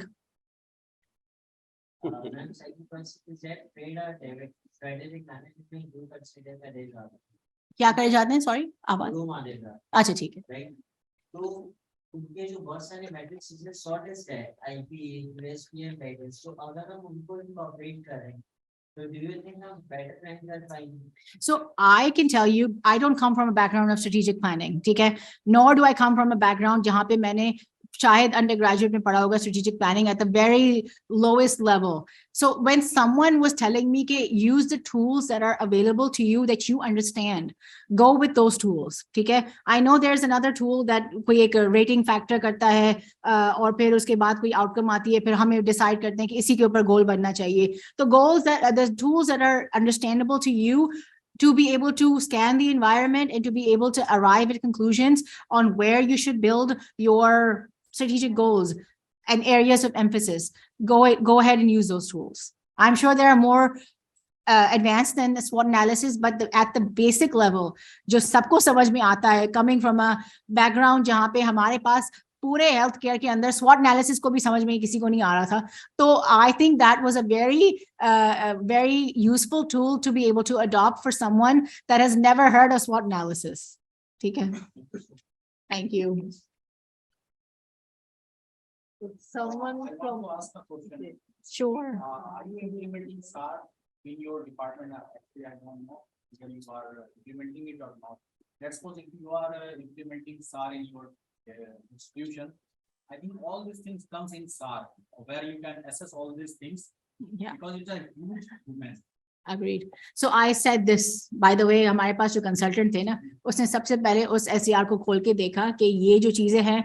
[SPEAKER 4] क्या करे जाते हैं? सॉरी, आवाज. अच्छा, ठीक है.
[SPEAKER 1] तो उनके जो बहुत सारे मैट्रिक्स इसमें शॉर्टेस्ट है, आईपी, यूएसपीएम पैकेज, तो अगर हम उनको इनकॉर्पोरेट करें तो do you think हम better plan कर पाएंगे?
[SPEAKER 4] So I can tell you, I don't come from a background of strategic planning, ठीक है? Nor do I come from a background जहाँ पे मैंने शायद undergraduate में पढ़ा होगा strategic planning at the very lowest level. So when someone was telling me कि use the tools that are available to you that you understand, go with those tools, ठीक है? I know there's another tool that कोई एक rating factor करता है और फिर उसके बाद कोई outcome आती है, फिर हमें decide करते हैं कि इसी के ऊपर goal बनना चाहिए. तो goals that the tools that are understandable to you, to be able to scan the environment and to be able to arrive at conclusions on where you should build your strategic goals and areas of emphasis, go ahead and use those tools. I'm sure there are more advanced than the SWOT analysis, but at the basic level, जो सबको समझ में आता है, coming from a background जहाँ पे हमारे पास पूरे हेल्थ केयर के अंदर SWOT एनालिसिस को भी समझ में किसी को नहीं आ रहा था. तो I think that was a very useful tool to be able to adopt for someone that has never heard of SWOT analysis. ठीक है? Thank you.
[SPEAKER 3] Someone from.
[SPEAKER 4] Sure.
[SPEAKER 8] Are you implementing SAR in your department? Actually, I don't know whether you are implementing it or not. Let's suppose if you are implementing SAR in your institution, I think all these things comes in SAR, where you can assess all these things.
[SPEAKER 4] Yeah.
[SPEAKER 8] Because it's a huge domain.
[SPEAKER 4] Agreed. So I said this, by the way, हमारे पास जो consultant थे ना, उसने सबसे पहले उस SCR को खोल के देखा कि ये जो चीजें हैं,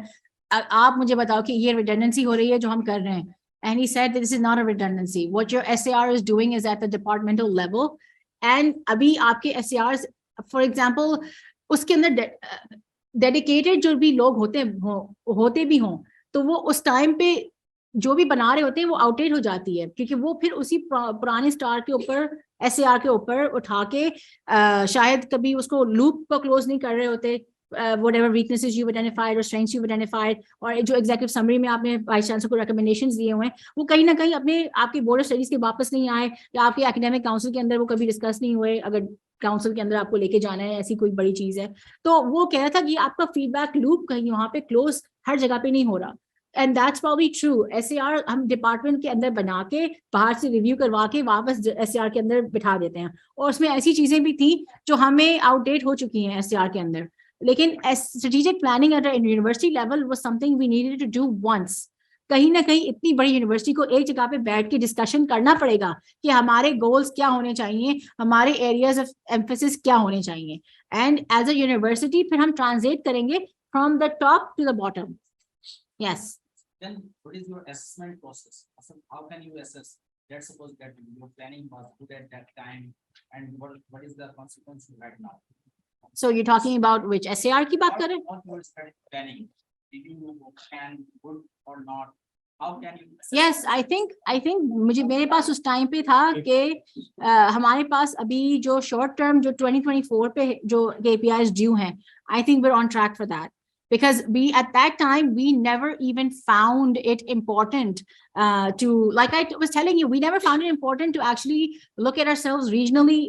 [SPEAKER 4] आप मुझे बताओ कि ये redundancy हो रही है जो हम कर रहे हैं. And he said that this is not a redundancy. What your SAR is doing is at the departmental level. And अभी आपके SARs, for example, उसके अंदर dedicated जो भी लोग होते भी हों, तो वो उस टाइम पे जो भी बना रहे होते हैं वो आउटडेट हो जाती है, क्योंकि वो फिर उसी पुराने स्टार के ऊपर SAR के ऊपर उठा के शायद कभी उसको लूप को क्लोज नहीं कर रहे होते,
[SPEAKER 9] whatever weaknesses you've identified or strengths you've identified, और जो executive summary में आपने vice chancellor को recommendations दिए हुए हैं, वो कहीं ना कहीं अपने आपके board of studies के वापस नहीं आए, या आपके academic council के अंदर वो कभी discuss नहीं हुए, अगर काउंसिल के अंदर आपको लेके जाना है, ऐसी कोई बड़ी चीज है, तो वो कह रहा था कि आपका फीडबैक लूप कहीं वहां पे क्लोज हर जगह पे नहीं हो रहा। And that's probably true. SAR हम डिपार्टमेंट के अंदर बना के बाहर से रिव्यू करवा के वापस SAR के अंदर बिठा देते हैं, और उसमें ऐसी चीजें भी थी जो हमें आउटडेट हो चुकी हैं SAR के अंदर। लेकिन strategic planning at university level was something we needed to do once. कहीं ना कहीं इतनी बड़ी यूनिवर्सिटी को एक जगह पे बैठ के डिस्कशन करना पड़ेगा कि हमारे गोल्स क्या होने चाहिए, हमारे एरियाज ऑफ एम्फेसिस क्या होने चाहिए, एंड एज अ यूनिवर्सिटी फिर हम ट्रांसलेट करेंगे from the top to the bottom. Yes.
[SPEAKER 8] Then what is your assessment process? How can you assess? Let's suppose that your planning was good at that time, and what is the consequence right now?
[SPEAKER 9] So you're talking about which SAR की बात कर रहे हैं?
[SPEAKER 8] What your strategic planning? If you can good or not? How can you?
[SPEAKER 9] Yes, I think मुझे मेरे पास उस time पे था कि हमारे पास अभी जो शॉर्ट टर्म जो 2024 पे जो KPIs ड्यू हैं, I think we're on track for that. Because we at that time we never even found it important to, like I was telling you, we never found it important to actually look at ourselves regionally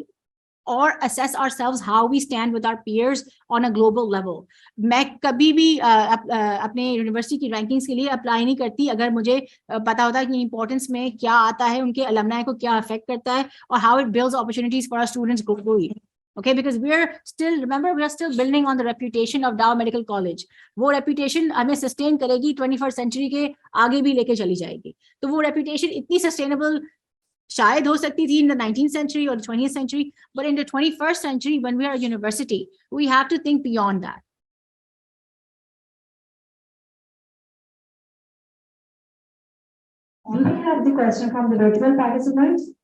[SPEAKER 9] or assess ourselves how we stand with our peers on a global level. मैं कभी भी अपने university की rankings के लिए apply नहीं करती अगर मुझे पता होता है कि इंपॉर्टेंस में क्या आता है, उनके अलमनाई को क्या अफेक्ट करता है, और how it builds opportunities for our students globally. Okay, because remember, we are still building on the reputation of Dow Medical College. वो reputation हमें sustain करेगी 21st century के आगे भी लेके चली जाएगी। तो वो reputation इतनी sustainable शायद हो सकती थी in the 19th century or the 20th century, but in the 21st century, when we are a university, we have to think beyond that.
[SPEAKER 2] Do we have the question from the virtual participants?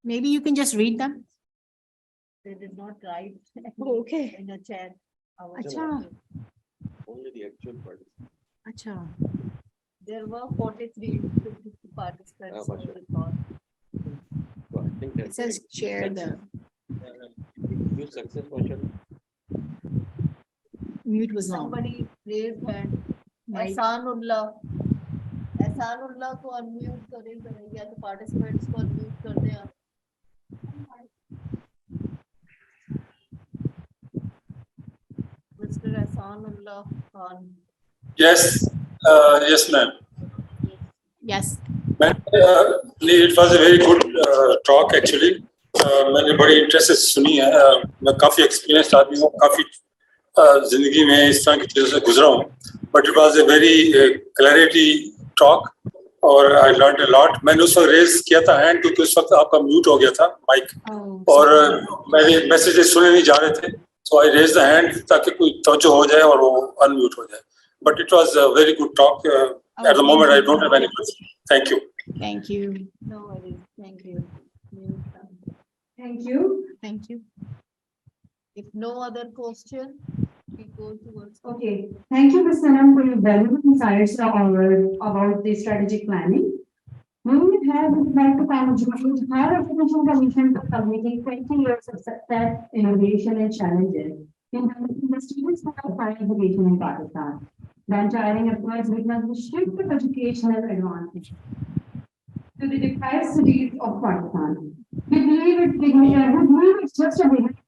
[SPEAKER 9] Maybe you can just read them.
[SPEAKER 3] They did not write
[SPEAKER 9] Okay.
[SPEAKER 3] in the chat.
[SPEAKER 9] अच्छा,
[SPEAKER 7] Only the actual part.
[SPEAKER 9] अच्छा.
[SPEAKER 3] There were 43 participants on the call.
[SPEAKER 7] So I think
[SPEAKER 9] It says share the
[SPEAKER 7] Use success question.
[SPEAKER 9] mute was on.
[SPEAKER 3] Somebody raised hand.
[SPEAKER 9] Right.
[SPEAKER 3] Ehsanullah को unmute करें या तो participants को unmute कर दें आप. Mr. Ehsanullah Khan.
[SPEAKER 10] Yes, yes, ma'am.
[SPEAKER 9] Yes.
[SPEAKER 10] It was a very good talk actually. मैंने बड़ी इंटरेस्ट से सुनी है. मैं काफी एक्सपीरियंस आदमी हूँ, काफी जिंदगी में इस तरह की चीजों से गुजरा हूँ. But it was a very clarity talk और I learned a lot. मैंने उस वक्त रेज किया था हैंड क्योंकि उस वक्त आपका म्यूट हो गया था माइक और मेरे मैसेजेस सुने नहीं जा रहे थे. So I raised the hand ताकि कोई तवज्जो हो जाए और वो अनम्यूट हो जाए. But it was a very good talk. At the moment, I don't have any question. Thank you.
[SPEAKER 9] Thank you.
[SPEAKER 3] No worries. Thank you.
[SPEAKER 2] Thank you.
[SPEAKER 9] Thank you.
[SPEAKER 3] If no other question, we go towards.
[SPEAKER 2] Okay, thank you, Ms. Sanam, for your valuable insights about the strategic planning. We would like to congratulate the Higher Education Commission for completing 20 years of success, innovation, and challenges in helping the students of higher education in Pakistan. The untiring efforts witness the shift of educational advantage to the deprived cities of Pakistan. We believe it's just a beginning.